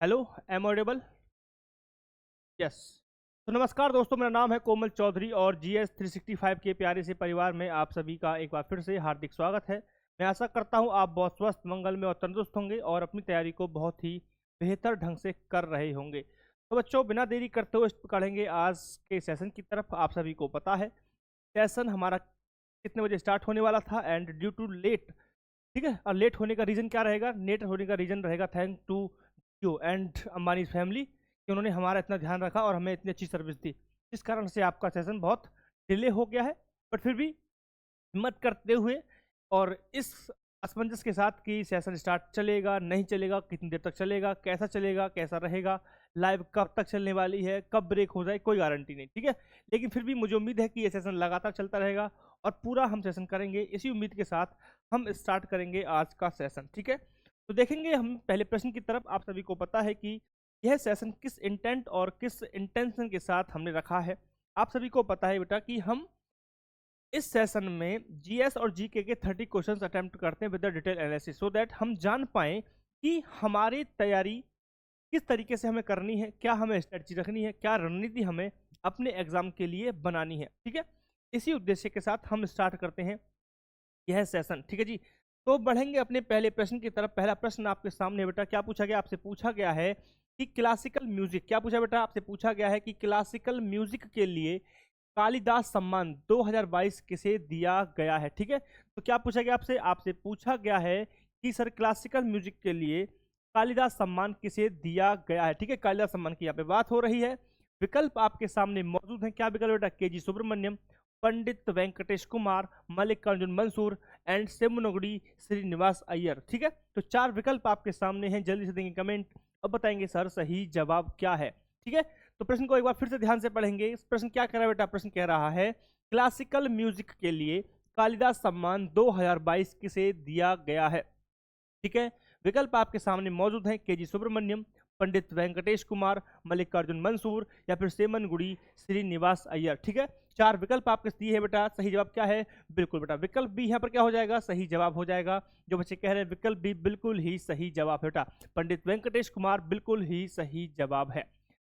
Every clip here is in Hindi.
Hello, am audible? यस। तो नमस्कार दोस्तों, मेरा नाम है कोमल चौधरी और GS 365 के प्यारे से परिवार में आप सभी का एक बार फिर से हार्दिक स्वागत है। मैं आशा करता हूं आप बहुत स्वस्थ, मंगल में और तंदुरुस्त होंगे और अपनी तैयारी को बहुत ही बेहतर ढंग से कर रहे होंगे। तो बच्चों, बिना देरी करते हुए बढ़ेंगे आज के सेशन की तरफ। आप सभी को पता है सेशन हमारा कितने बजे स्टार्ट होने वाला था, एंड ड्यू टू लेट, ठीक है, और लेट होने का रीज़न क्या रहेगा? लेट होने का रीज़न रहेगा thank to you and Ambani family, कि उन्होंने हमारा इतना ध्यान रखा और हमें इतनी अच्छी सर्विस दी। इस कारण से आपका सेशन बहुत डिले हो गया है, बट फिर भी हिम्मत करते हुए और इस असमंजस के साथ कि सेशन स्टार्ट चलेगा नहीं चलेगा, कितनी देर तक चलेगा, कैसा रहेगा, लाइव कब तक चलने वाली है, कब ब्रेक हो जाए, कोई गारंटी नहीं, ठीक है। लेकिन फिर भी मुझे उम्मीद है कि ये सेशन लगातार चलता रहेगा और पूरा हम सेशन करेंगे। इसी उम्मीद के साथ हम स्टार्ट करेंगे आज का सेशन, ठीक है। तो देखेंगे हम पहले प्रश्न की तरफ। आप सभी को पता है कि यह सेशन किस इंटेंट और किस इंटेंशन के साथ हमने रखा है। आप सभी को पता है बेटा कि हम इस सेशन में GS और GK के 30 क्वेश्चंस अटेम्प्ट करते हैं with the detail analysis, so that हम जान पाएं कि हमारी तैयारी किस तरीके से हमें करनी है, क्या हमें स्ट्रेटजी रखनी है, क्या रणनीति हमें अपने एग्जाम के लिए बनानी है, ठीक है। इसी उद्देश्य के साथ हम स्टार्ट करते हैं यह सेशन, ठीक है जी। तो बढ़ेंगे अपने पहले प्रश्न की तरफ। पहला प्रश्न आपके सामने बेटा क्या पूछा गया? आपसे पूछा गया है कि क्लासिकल म्यूजिक, क्या पूछा बेटा? आपसे पूछा गया है कि क्लासिकल म्यूजिक के लिए कालिदास सम्मान 2022 किसे दिया गया है, ठीक है। तो क्या पूछा गया आपसे? आपसे पूछा गया है कि सर क्लासिकल म्यूजिक के लिए कालिदास सम्मान किसे दिया गया है, ठीक है। कालिदास सम्मान की यहाँ पे बात हो रही है। विकल्प आपके सामने मौजूद हैं। क्या विकल्प बेटा? KG सुब्रमण्यम, पंडित वेंकटेश कुमार, मल्लिकार्जुन मंसूर एंड सेमुनगुड़ी श्रीनिवास अय्यर, ठीक है। तो 4 विकल्प आपके सामने हैं। जल्दी से देंगे कमेंट और बताएंगे सर सही जवाब क्या है, ठीक है। तो प्रश्न को एक बार फिर से ध्यान से पढ़ेंगे। इस प्रश्न क्या कह रहा है बेटा? प्रश्न कह रहा है क्लासिकल म्यूजिक के लिए कालिदास सम्मान 2022 किसे दिया गया है, ठीक है। विकल्प आपके सामने मौजूद हैं। KG सुब्रमण्यम, पंडित वेंकटेश कुमार, मल्लिकार्जुन मंसूर या फिर सेमनगुड़ी श्रीनिवास अय्यर, ठीक है। 4 विकल्प आपके दिए हैं बेटा। सही जवाब क्या है? बिल्कुल बेटा विकल्प बी यहाँ पर क्या हो जाएगा? सही जवाब हो जाएगा। जो बच्चे कह रहे हैं विकल्प बी बिल्कुल ही सही जवाब है बेटा। पंडित वेंकटेश कुमार बिल्कुल ही सही जवाब है।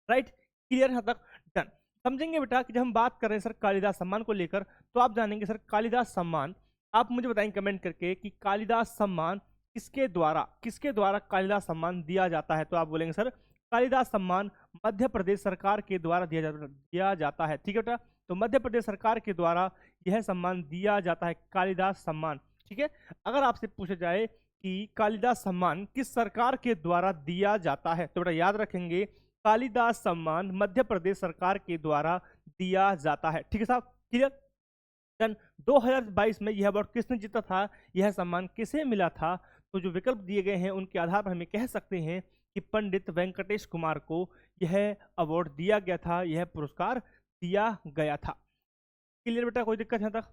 राइट, क्लियर यहाँ तक? डन। समझेंगे बेटा कि जब हम बात कर रहे हैं सर कालिदास सम्मान को लेकर, तो आप जानेंगे सर कालिदास सम्मान, आप मुझे बताएंगे कमेंट करके कि कालिदास सम्मान किसके द्वारा कालिदास सम्मान दिया जाता है। तो आप बोलेंगे सर कालिदास सम्मान मध्य प्रदेश सरकार के द्वारा दिया जाता है, ठीक है बेटा। तो मध्य प्रदेश सरकार के द्वारा यह सम्मान दिया जाता है, कालिदास सम्मान, ठीक है। अगर आपसे पूछा जाए कि कालिदास सम्मान किस सरकार के द्वारा दिया जाता है, तो बेटा याद रखेंगे कालिदास सम्मान मध्य प्रदेश सरकार के द्वारा दिया जाता है, ठीक है साहब, क्लियर। सन 2022 में यह अवार्ड किसने जीता था, यह सम्मान किसे मिला था? तो जो विकल्प दिए गए हैं उनके आधार पर हमें कह सकते हैं कि पंडित वेंकटेश कुमार को यह अवार्ड दिया गया था, यह पुरस्कार दिया गया था। क्लियर बेटा, कोई दिक्कत यहाँ तक?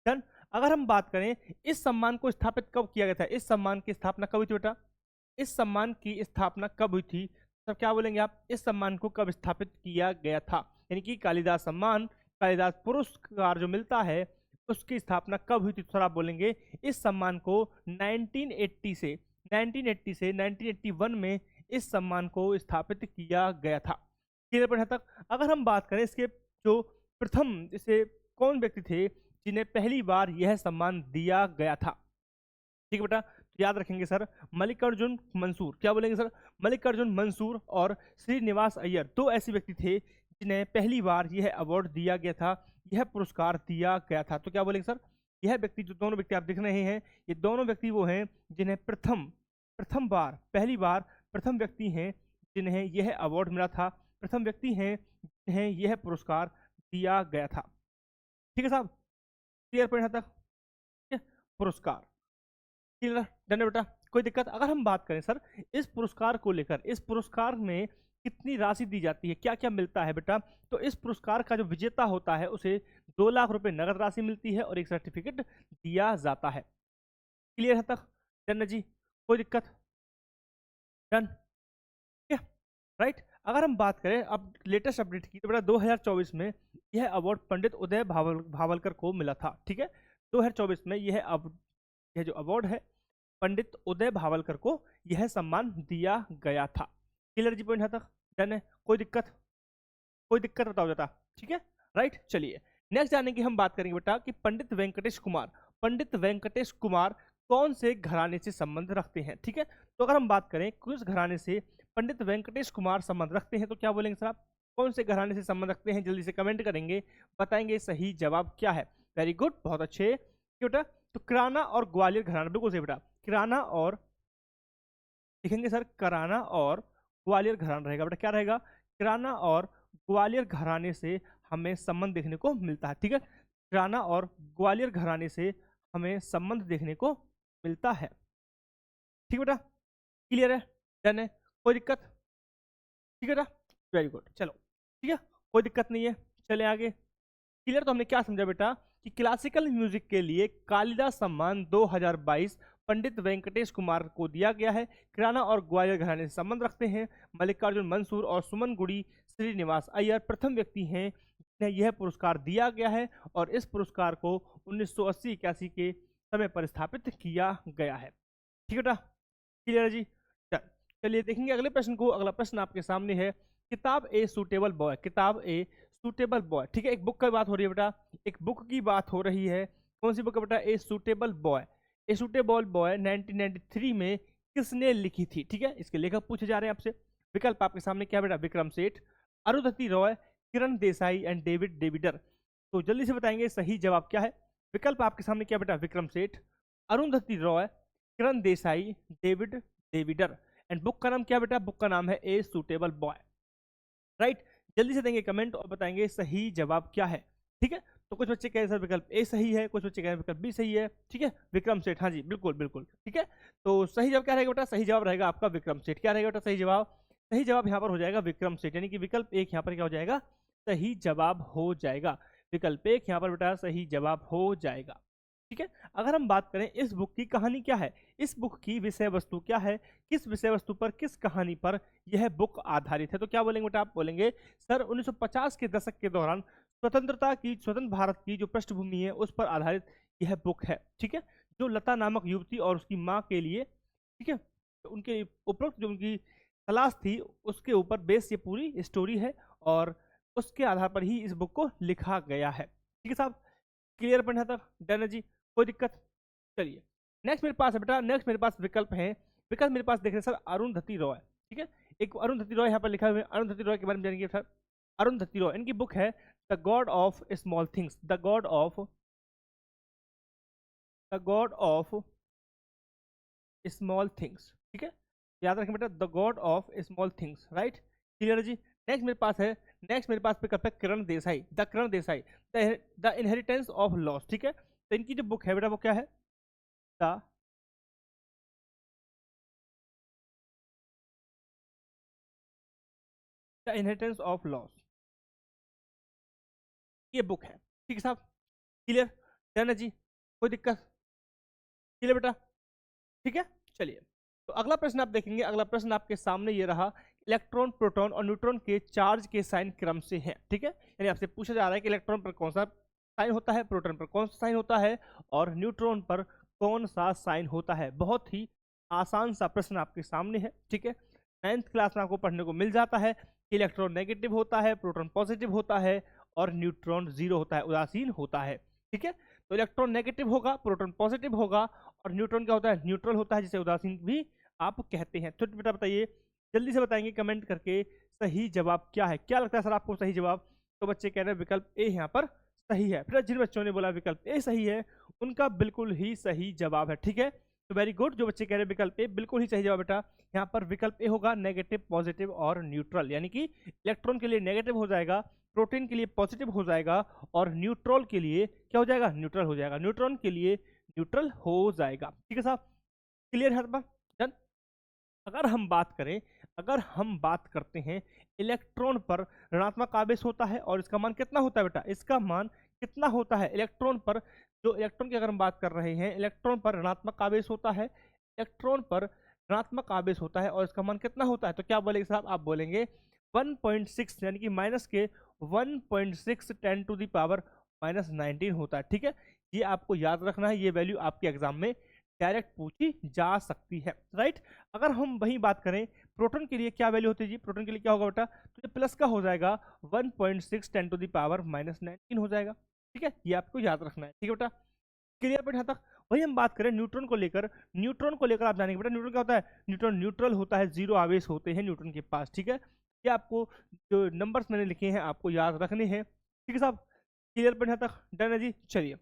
डन। अगर हम बात करें इस सम्मान को स्थापित कब किया गया था, इस सम्मान की स्थापना कब हुई थी बेटा? इस सम्मान की स्थापना कब हुई थी? तब क्या बोलेंगे आप? इस सम्मान को कब स्थापित किया गया था, यानी कि कालिदास सम्मान, कालिदास पुरस्कार जो मिलता है उसकी स्थापना कब हुई थी? थोड़ा आप बोलेंगे इस सम्मान को 1980 से 1981 में इस सम्मान को स्थापित किया गया था। क्लियर पर तक? अगर हम बात करें इसके जो प्रथम, इसे कौन व्यक्ति थे जिन्हें पहली बार यह सम्मान दिया गया था, ठीक है बेटा। तो याद रखेंगे सर मल्लिकार्जुन मंसूर, क्या बोलेंगे सर? मल्लिकार्जुन मंसूर और श्रीनिवास अय्यर, 2 ऐसे व्यक्ति थे जिन्हें पहली बार यह अवार्ड दिया गया था, यह पुरस्कार दिया गया था। तो क्या बोलेंगे सर? यह व्यक्ति, जो दोनों व्यक्ति आप दिख रहे हैं, ये दोनों व्यक्ति वो हैं जिन्हें पहली बार प्रथम व्यक्ति हैं जिन्हें यह अवार्ड मिला था, प्रथम व्यक्ति हैं जिन्हें यह पुरस्कार दिया गया था, ठीक है साहब, क्लियर पॉइंट तक? ठीक है? पुरस्कार क्लियर, डन है बेटा, कोई दिक्कत? अगर हम बात करें सर इस पुरस्कार को लेकर, इस पुरस्कार में कितनी राशि दी जाती है, क्या क्या मिलता है बेटा? तो इस पुरस्कार का जो विजेता होता है उसे 2 लाख रुपए नगद राशि मिलती है और एक सर्टिफिकेट दिया जाता है। क्लियर है तक? डन है जी, कोई दिक्कत? डन, ठीक है, राइट। अगर हम बात करें अब लेटेस्ट अपडेट की, तो बेटा 2024 में यह अवार्ड पंडित उदय भावलकर को मिला था, ठीक है। 2024 में यह जो अवार्ड है पंडित उदय भावलकर को यह सम्मान दिया गया था। क्लियर जी पॉइंट यहाँ तक? डन है? कोई दिक्कत बताओ बेटा, ठीक है राइट। चलिए नेक्स्ट जाने की हम बात करेंगे बेटा कि पंडित वेंकटेश कुमार कौन से घराने से संबंध रखते हैं, ठीक है। तो अगर हम बात करें किस घराने से पंडित वेंकटेश कुमार संबंध रखते हैं तो क्या बोलेंगे सर आप? कौन से घराने से संबंध रखते हैं, जल्दी से कमेंट करेंगे, बताएंगे सही जवाब क्या है। वेरी गुड, बहुत अच्छे बेटा। तो किराना और ग्वालियर घराना, बिल्कुल सही बेटा। किराना और, लिखेंगे सर कराना और ग्वालियर घराना रहेगा बेटा। क्या रहेगा? किराना और ग्वालियर घराने से हमें संबंध देखने को मिलता है, ठीक है। किराना और ग्वालियर घराने से हमें संबंध देखने को मिलता है, ठीक बेटा। क्लियर है? डन है? कोई दिक्कत? ठीक है बेटा, वेरी गुड। चलो ठीक है, कोई दिक्कत नहीं है, चले आगे। क्लियर? तो हमने क्या समझा बेटा कि क्लासिकल म्यूजिक के लिए कालिदास सम्मान 2022 पंडित वेंकटेश कुमार को दिया गया है। किराना और ग्वालियर घराने से संबंध रखते हैं मल्लिकार्जुन मंसूर और सुमन गुड़ी श्रीनिवास अय्यर प्रथम व्यक्ति हैं जिन्हें यह पुरस्कार दिया गया है और इस पुरस्कार को 1980-81 के समय पर स्थापित किया गया है, ठीक है बेटा। क्लियर है जी? चलिए देखेंगे अगले प्रश्न को। अगला प्रश्न आपके सामने है, किताब ए सूटेबल बॉय, किताब ए सूटेबल बॉय, ठीक है। एक बुक की बात हो रही है बेटा, एक बुक की बात हो रही है। कौन सी बुक है बेटा? A suitable boy. A suitable boy 1993 में किसने लिखी थी, ठीक है। इसके लेखक पूछे जा रहे हैं आपसे। विकल्प आपके सामने क्या बेटा? Vikram Seth, Arundhati Roy, Kiran Desai and David डेविडर। तो जल्दी से बताएंगे सही जवाब क्या है। विकल्प आपके सामने क्या बेटा? Vikram Seth, Arundhati Roy, Kiran Desai, David डेविडर। And book का नाम क्या बेटा? बुक का नाम है ए सूटेबल बॉय, राइट। जल्दी से देंगे कमेंट और बताएंगे सही जवाब क्या है, ठीक है। तो कुछ बच्चे कह रहे सर विकल्प ए सही है, कुछ बच्चे कह रहे हैं विकल्प बी सही है, ठीक है। विक्रम सेठ, हाँ जी बिल्कुल बिल्कुल, ठीक है। तो सही जवाब क्या रहेगा बेटा? सही जवाब रहेगा आपका विक्रम सेठ। क्या रहेगा बेटा सही जवाब? सही जवाब यहाँ पर हो जाएगा विक्रम सेठ, यानी कि विकल्प एक यहाँ पर क्या हो जाएगा? सही जवाब हो जाएगा। विकल्प एक यहाँ पर बेटा सही जवाब हो जाएगा, ठीक है। अगर हम बात करें इस बुक की कहानी क्या है, इस बुक की विषय वस्तु क्या है, किस विषय वस्तु पर, किस कहानी पर यह बुक आधारित है, तो क्या बोलेंगे बेटा? आप बोलेंगे सर 1950 के दशक के दौरान स्वतंत्र भारत की जो पृष्ठभूमि है उस पर आधारित यह बुक है, ठीक है। जो लता नामक युवती और उसकी माँ के लिए, ठीक है, तो उनके उपरोक्त जो उनकी तलाश थी उसके ऊपर बेस ये पूरी स्टोरी है और उसके आधार पर ही इस बुक को लिखा गया है, ठीक है साहब। क्लियर पॉइंट है तक? डन है जी, कोई दिक्कत? चलिए नेक्स्ट मेरे पास है बेटा, नेक्स्ट मेरे पास विकल्प है। विकल्प मेरे पास देख रहे हैं सर अरुंधति रॉय, ठीक है। एक अरुंधति रॉय यहाँ पर लिखा हुआ है, अरुंधति रॉय के बारे में जानेंगे सर। अरुंधति रॉय, इनकी बुक है the God of small things, the God of small things, ठीक है। याद रखें बेटा, the God of small things, right. Clear है जी? नेक्स्ट मेरे पास है, नेक्स्ट मेरे पास विकल्प है Kiran Desai, the inheritance of loss, ठीक है। तो इनकी जो बुक है बेटा वो क्या है? द इनहेरिटेंस ऑफ लॉस, ये बुक है, ठीक है साहब। क्लियर? डन है जी, कोई दिक्कत? क्लियर बेटा, ठीक है। चलिए तो अगला प्रश्न आप देखेंगे। अगला प्रश्न आपके सामने ये रहा, इलेक्ट्रॉन प्रोटॉन और न्यूट्रॉन के चार्ज के साइन क्रम से हैं, ठीक है। यानी आपसे पूछा जा रहा है कि इलेक्ट्रॉन पर कौन सा साइन होता है, प्रोटॉन पर कौन सा साइन होता है और न्यूट्रॉन पर कौन सा साइन होता है। बहुत ही आसान सा प्रश्न आपके सामने है, ठीक है। 9th क्लास में आपको पढ़ने को मिल जाता है कि इलेक्ट्रॉन नेगेटिव होता है, प्रोटॉन पॉजिटिव होता है और न्यूट्रॉन जीरो होता है, उदासीन होता है, ठीक है। तो इलेक्ट्रॉन नेगेटिव होगा, प्रोटॉन पॉजिटिव होगा और न्यूट्रॉन क्या होता है? न्यूट्रल होता है, जिसे उदासीन भी आप कहते हैं। तो बेटा बताइए, जल्दी से बताएंगे कमेंट करके सही जवाब क्या है। क्या लगता है सर आपको सही जवाब? तो बच्चे कह रहे हैं विकल्प ए यहाँ पर सही है। फिर जिन बच्चों ने बोला विकल्प ए सही है उनका बिल्कुल ही सही जवाब है, ठीक है। तो वेरी गुड, जो बच्चे कह रहे हैं विकल्प ए बिल्कुल ही सही जवाब बेटा। यहाँ पर विकल्प ए होगा नेगेटिव, पॉजिटिव और न्यूट्रल, यानी कि इलेक्ट्रॉन के लिए नेगेटिव हो जाएगा, प्रोटीन के लिए पॉजिटिव हो जाएगा और न्यूट्रॉल के लिए क्या हो जाएगा? न्यूट्रल हो जाएगा। न्यूट्रॉन के लिए न्यूट्रल हो जाएगा, ठीक है साहब। क्लियर है? डन। अगर हम बात करते हैं इलेक्ट्रॉन पर ऋणात्मक आवेश होता है और इसका मान कितना होता है बेटा? इसका मान कितना होता है इलेक्ट्रॉन पर? जो इलेक्ट्रॉन की अगर हम बात कर रहे हैं, इलेक्ट्रॉन पर ऋणात्मक आवेश होता है, इलेक्ट्रॉन पर ऋणात्मक आवेश होता है और इसका मान कितना होता है? तो क्या बोलेंगे साहब? आप बोलेंगे 1.6, यानी कि माइनस के 1.6 10⁻⁻19 होता है, ठीक है। ये आपको याद रखना है, ये वैल्यू आपके एग्जाम में डायरेक्ट पूछी जा सकती है, राइट। अगर हम वही बात करें प्रोटॉन के लिए क्या वैल्यू होती है जी, प्रोटॉन के लिए क्या होगा बेटा, तो ये प्लस का हो जाएगा 1.6 10⁻⁻⁹ हो जाएगा। ठीक है, ये आपको याद रखना है। ठीक है बेटा, क्लियर बेटा यहाँ तक। वही हम बात करें न्यूट्रॉन को लेकर, न्यूट्रॉन को लेकर आप जानेंगे बेटा न्यूट्रॉन क्या होता है, न्यूट्रॉन न्यूट्रल होता है, 0 आवेश होते हैं न्यूट्रॉन के पास। ठीक है, ये आपको जो नंबर्स मैंने लिखे हैं आपको याद रखने हैं। ठीक है साहब, क्लियर बेटा यहाँ तक, डन है जी। चलिए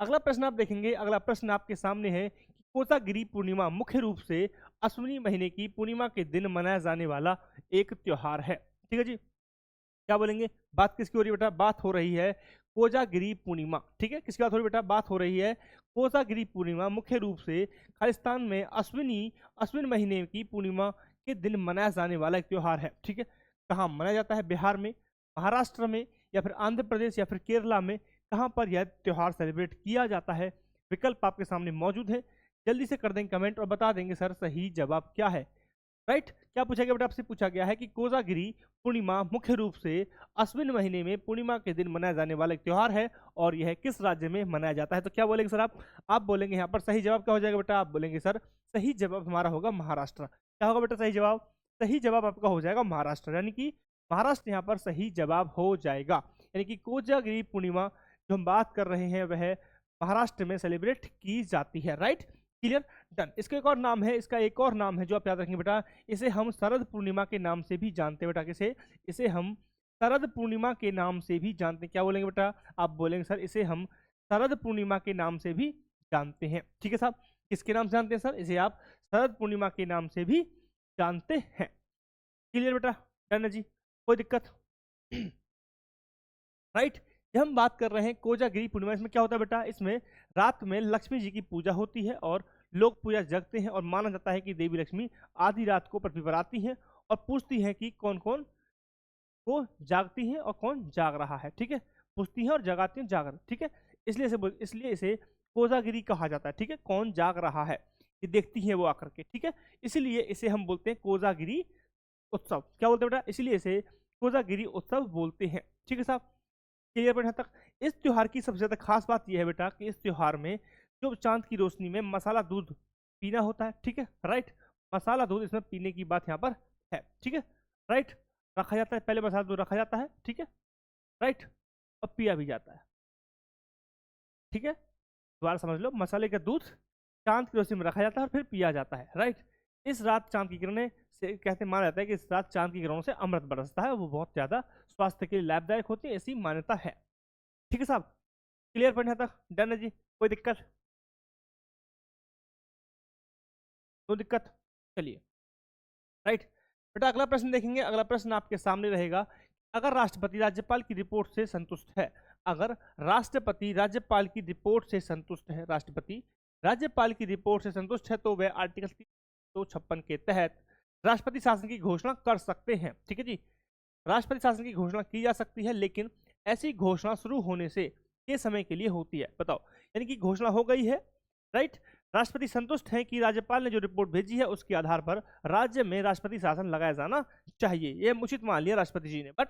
अगला प्रश्न आप देखेंगे, अगला प्रश्न आपके सामने है कि कोजागिरी पूर्णिमा मुख्य रूप से अश्विनी महीने की पूर्णिमा के दिन मनाया जाने वाला एक त्योहार है। ठीक है जी, क्या बोलेंगे, बात किसकी हो रही है बेटा, बात हो रही है कोजागिरी पूर्णिमा। ठीक है, किसकी बात हो रही है बेटा, बात हो रही है कोजागिरी पूर्णिमा मुख्य रूप से खालिस्तान में अश्विन महीने की पूर्णिमा के दिन मनाया जाने वाला एक त्योहार है। ठीक है, कहाँ मनाया जाता है, बिहार में, महाराष्ट्र में, या फिर आंध्र प्रदेश, या फिर केरला में, कहाँ पर यह त्योहार सेलिब्रेट किया जाता है। विकल्प आपके सामने मौजूद है, जल्दी से कर देंगे कमेंट और बता देंगे सर सही जवाब क्या है। राइट, क्या पूछा गया बेटा, आपसे पूछा गया है कि कोजागिरी पूर्णिमा मुख्य रूप से अश्विन महीने में पूर्णिमा के दिन मनाया जाने वाला एक त्योहार है और यह किस राज्य में मनाया जाता है। तो क्या बोलेंगे सर आप बोलेंगे यहाँ पर सही जवाब क्या हो जाएगा बेटा, आप बोलेंगे सर सही जवाब हमारा होगा महाराष्ट्र। क्या होगा बेटा सही जवाब, सही जवाब आपका हो जाएगा महाराष्ट्र, यानी कि महाराष्ट्र यहाँ पर सही जवाब हो जाएगा। यानी कि कोजागिरी पूर्णिमा जो हम बात कर रहे हैं वह महाराष्ट्र में सेलिब्रेट की जाती है। Right, clear, done. इसका एक और नाम है, इसका एक और नाम है जो आप याद रखेंगे बेटा, इसे हम शरद पूर्णिमा के नाम से भी जानते हैं बेटा। किसे, इसे हम शरद पूर्णिमा के नाम से भी जानते हैं। क्या बोलेंगे बेटा, आप बोलेंगे सर इसे हम शरद पूर्णिमा के नाम से भी जानते हैं। ठीक है साहब, किसके नाम से जानते हैं सर, इसे आप शरद पूर्णिमा के नाम से भी जानते हैं। क्लियर बेटा, डन है जी, कोई दिक्कत। राइट, जब हम बात कर रहे हैं कोजागिरी पूर्णिमा, इसमें क्या होता है बेटा, इसमें रात में लक्ष्मी जी की पूजा होती है और लोग पूजा जगते हैं और माना जाता है कि देवी लक्ष्मी आधी रात को पृथ्वी पर आती हैं और पूछती हैं कि कौन कौन को जागती हैं और कौन जाग रहा है। ठीक है, पूछती हैं और जगाती हैं, जाग, ठीक है, इसलिए इसे कोजागिरी कहा जाता है। ठीक है, कौन जाग रहा है ये देखती हैं वो आकर के। ठीक है, इसीलिए इसे हम बोलते हैं कोजागिरी उत्सव। क्या बोलते हैं बेटा, इसीलिए इसे कोजागिरी उत्सव बोलते हैं। ठीक है साहब, क्लियर बेटा तक। इस त्योहार की सबसे ज्यादा खास बात यह है बेटा कि इस त्योहार में जो चांद की रोशनी में मसाला दूध पीना होता है। ठीक है, राइट, मसाला दूध इसमें पीने की बात यहाँ पर है। ठीक है, राइट, रखा जाता है, पहले मसाला दूध रखा जाता है। ठीक है, राइट, और पिया भी जाता है। ठीक है, दोबारा समझ लो, मसाले का दूध चांद की रोशनी में रखा जाता है और फिर पिया जाता है। राइट, इस रात चांद की किरणें से कहते माना जाता है कि इस रात चांद की किरणों से अमृत बरसता है, वो बहुत ज्यादा स्वास्थ्य के लिए लाभदायक होती है, ऐसी मान्यता है। ठीक है साहब, क्लियर पॉइंट है तक, डन है जी, कोई दिक्कत, कोई दिक्कत। चलिए राइट बेटा, अगला प्रश्न देखेंगे। अगला प्रश्न आपके सामने रहेगा, अगर राष्ट्रपति राज्यपाल की रिपोर्ट से संतुष्ट है, अगर राष्ट्रपति राज्यपाल की रिपोर्ट से संतुष्ट है, राष्ट्रपति राज्यपाल की रिपोर्ट से संतुष्ट है तो वह आर्टिकल 356 के तहत राष्ट्रपति शासन की घोषणा कर सकते हैं। ठीक है जी, राष्ट्रपति शासन की घोषणा की जा सकती है, लेकिन ऐसी घोषणा शुरू होने से के समय के लिए होती है। बताओ, यानी कि घोषणा हो गई है, राइट, राष्ट्रपति संतुष्ट हैं कि राज्यपाल ने जो रिपोर्ट भेजी है उसके आधार पर राज्य में राष्ट्रपति शासन लगाया जाना चाहिए, ये उचित मान लिया राष्ट्रपति जी ने। बट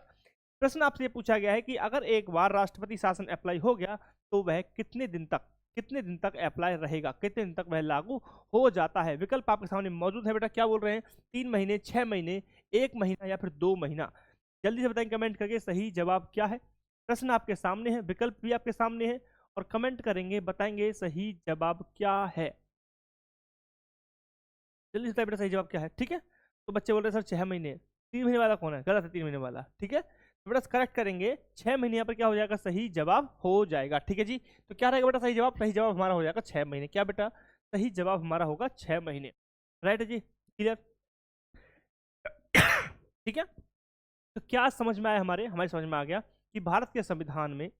प्रश्न आपसे पूछा गया है कि अगर एक बार राष्ट्रपति शासन अप्लाई हो गया तो वह कितने दिन तक अप्लाई रहेगा, कितने दिन तक वह लागू हो जाता है। विकल्प आपके सामने मौजूद है बेटा, क्या बोल रहे हैं, 3 महीने, 6 महीने, 1 महीना या फिर 2 महीना। जल्दी से बताएं कमेंट करके सही जवाब क्या है। प्रश्न आपके सामने है, विकल्प भी आपके सामने है और कमेंट करेंगे, बताएंगे सही जवाब क्या है। जल्दी से बताइए बेटा सही जवाब क्या है। ठीक है, तो बच्चे बोल रहे हैं सर 6 महीने, 3 महीने वाला कौन है, गलत है, 3 महीने वाला। ठीक है, तो बेटा करेक्ट करेंगे, 6 महीने यहाँ पर क्या हो जाएगा, सही जवाब हो जाएगा। ठीक है जी, तो क्या रहेगा बेटा सही जवाब, सही जवाब हमारा हो जाएगा 6 महीने। क्या बेटा, सही जवाब हमारा होगा 6 महीने। राइट है जी, क्लियर। ठीक है, तो क्या समझ में आया, हमारे समझ में आ गया कि भारत के संविधान में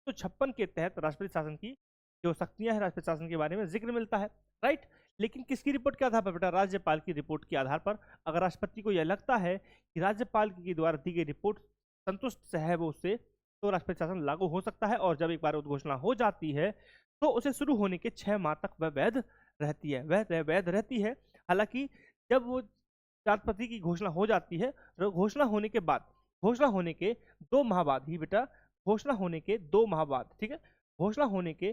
तो 56 के तहत राष्ट्रपति शासन की जो शक्तियां हैं, राष्ट्रपति शासन के बारे में जिक्र मिलता है। राइट, लेकिन किसकी रिपोर्ट के आधार पर बेटा, राज्यपाल की रिपोर्ट के आधार पर। अगर राष्ट्रपति को यह लगता है कि राज्यपाल के द्वारा दी गई रिपोर्ट संतुष्ट है वो उससे, तो राष्ट्रपति शासन लागू हो सकता है। और जब एक बार उद्घोषणा हो जाती है तो उसे शुरू होने के 6 माह तक वह वैध रहती है, वह वैध रहती है। हालांकि जब वो राष्ट्रपति की घोषणा हो जाती है, घोषणा होने के 2 माह बाद ही बेटा, घोषणा होने के 2 माह बाद, ठीक है, घोषणा होने के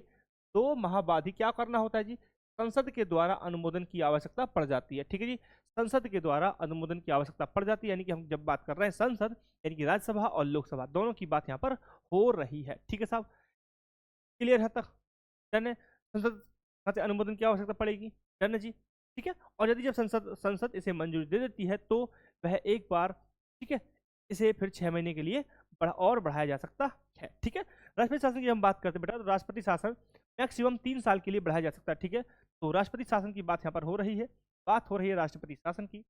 2 माह बाद ही क्या करना होता है जी, संसद के द्वारा अनुमोदन की आवश्यकता पड़ जाती है। ठीक है जी, संसद के द्वारा अनुमोदन की आवश्यकता पड़ जाती है। यानी कि हम जब बात कर रहे हैं संसद, यानी कि राज्यसभा और लोकसभा दोनों की बात यहाँ पर हो रही है। ठीक है साहब, क्लियर है तक? डन है। संसद से अनुमोदन की आवश्यकता पड़ेगी, डन है जी। ठीक है, और यदि जब संसद संसद इसे मंजूरी दे देती है तो वह एक बार, ठीक है, इसे फिर 6 महीने के लिए बढ़ाया जा सकता है। ठीक है, राष्ट्रपति शासन की हम बात करते हैं बेटा, तो राष्ट्रपति शासन मैक्सिमम 3 साल के लिए बढ़ाया जा सकता है। ठीक है, तो राष्ट्रपति शासन की बात यहाँ पर हो रही है, बात हो रही है राष्ट्रपति शासन की,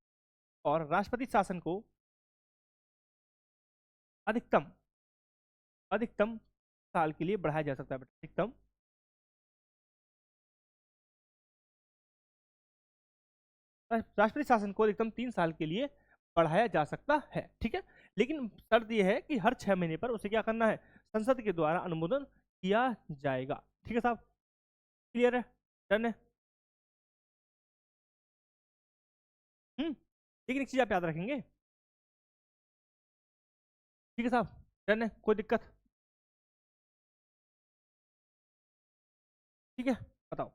और राष्ट्रपति शासन को अधिकतम अधिकतम साल के लिए बढ़ाया जा सकता है बेटा, अधिकतम राष्ट्रपति शासन को अधिकतम 3 साल के लिए बढ़ाया जा सकता है। ठीक है, लेकिन शर्त यह है कि हर 6 महीने पर उसे क्या करना है, संसद के द्वारा अनुमोदन किया जाएगा। ठीक है साहब, क्लियर है, डन है। लेकिन एक चीज आप याद रखेंगे, ठीक है साहब, डन है, कोई दिक्कत? ठीक है, बताओ।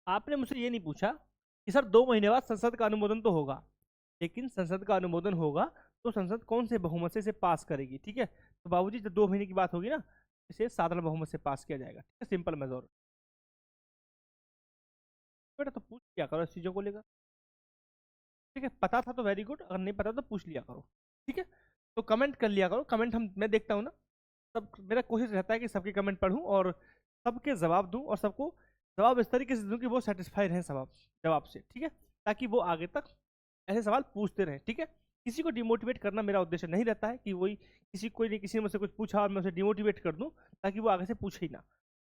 आपने मुझसे ये नहीं पूछा कि सर 2 महीने बाद संसद का अनुमोदन तो होगा, लेकिन संसद का अनुमोदन होगा तो संसद कौन से बहुमत से इसे पास करेगी। ठीक है, तो बाबूजी जब 2 महीने की बात होगी ना, इसे साधारण बहुमत से पास किया जाएगा। ठीक है, सिंपल मेजोर। बेटा तो पूछ लिया करो इस चीजों को लेकर। ठीक है, पता था तो वेरी गुड, अगर नहीं पता तो पूछ लिया करो। ठीक है, तो कमेंट कर लिया करो, कमेंट मैं देखता हूँ ना, सब मेरा कोशिश रहता है कि सबके कमेंट पढूं और सबके जवाब दूं, और सबको जवाब इस तरीके से दूं कि वो सेटिस्फाई रहें जवाब से। ठीक है, ताकि वो आगे तक ऐसे सवाल पूछते रहें। ठीक है, किसी को डिमोटिवेट करना मेरा उद्देश्य नहीं रहता है कि वही कोई नहीं, किसी ने मुझसे कुछ पूछा और मैं उसे डिमोटिवेट कर दूं ताकि वो आगे से पूछे ही ना।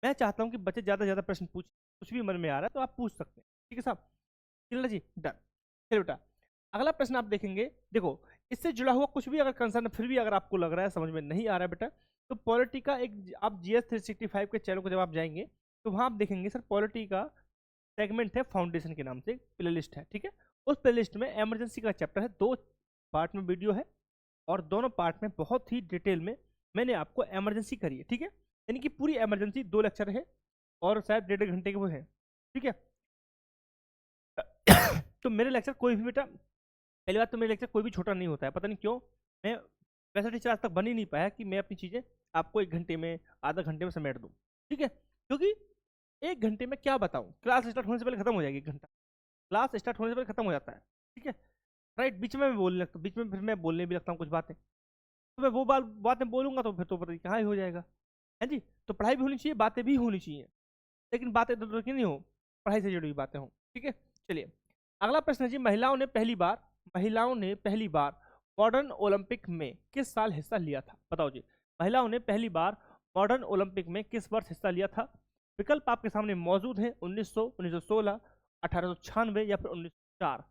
मैं चाहता हूं कि बच्चे ज़्यादा से ज़्यादा प्रश्न पूछ, कुछ भी मन में आ रहा है तो आप पूछ सकते हैं। ठीक है साहब, चलो जी, डन। चलिए बेटा, अगला प्रश्न आप देखेंगे। देखो, इससे जुड़ा हुआ कुछ भी अगर कंसर्न फिर भी अगर आपको लग रहा है समझ में नहीं आ रहा है बेटा, तो पॉलिटी का एक आप GS 365 के चैनल को जब आप जाएंगे तो वहाँ आप देखेंगे सर पॉलिटी का सेगमेंट है फाउंडेशन के नाम से, प्ले लिस्ट है। ठीक है, उस प्ले लिस्ट में इमरजेंसी का चैप्टर है, 2 पार्ट में वीडियो है, और दोनों पार्ट में बहुत ही डिटेल में मैंने आपको इमरजेंसी करी है। ठीक है, यानी कि पूरी इमरजेंसी 2 लेक्चर है और शायद 1.5 घंटे के वो है। ठीक है, तो मेरे लेक्चर कोई भी बेटा, पहली बात तो मेरे लेक्चर कोई भी छोटा नहीं होता है, पता नहीं क्यों मैं वैसा टीचर आज तक बन ही नहीं पाया कि मैं अपनी चीज़ें आपको 1 घंटे में, आधा घंटे में समेट दूँ। ठीक है, क्योंकि 1 घंटे में क्या बताऊँ, क्लास स्टार्ट होने से पहले खत्म हो जाएगी, 1 घंटा क्लास स्टार्ट होने से पहले खत्म हो जाता है। ठीक है, राइट, बीच में मैं बोलने लगता हूँ, बीच में फिर मैं बोलने भी लगता हूँ कुछ बातें, तो मैं वो बातें बोलूंगा तो फिर तो पता नहीं कहाँ ही हो जाएगा। है जी, तो पढ़ाई भी होनी चाहिए, बातें भी होनी चाहिए, लेकिन बातें इधर उधर की नहीं हो, पढ़ाई से जुड़ी हुई बातें हों। ठीक है, चलिए अगला प्रश्न है जी, महिलाओं ने पहली बार मॉडर्न ओलंपिक में किस साल हिस्सा लिया था? बताओ जी, महिलाओं ने पहली बार मॉडर्न ओलंपिक में किस वर्ष हिस्सा लिया था? विकल्प आपके सामने मौजूद हैं, 1900, 1916, 1896 या फिर 1904।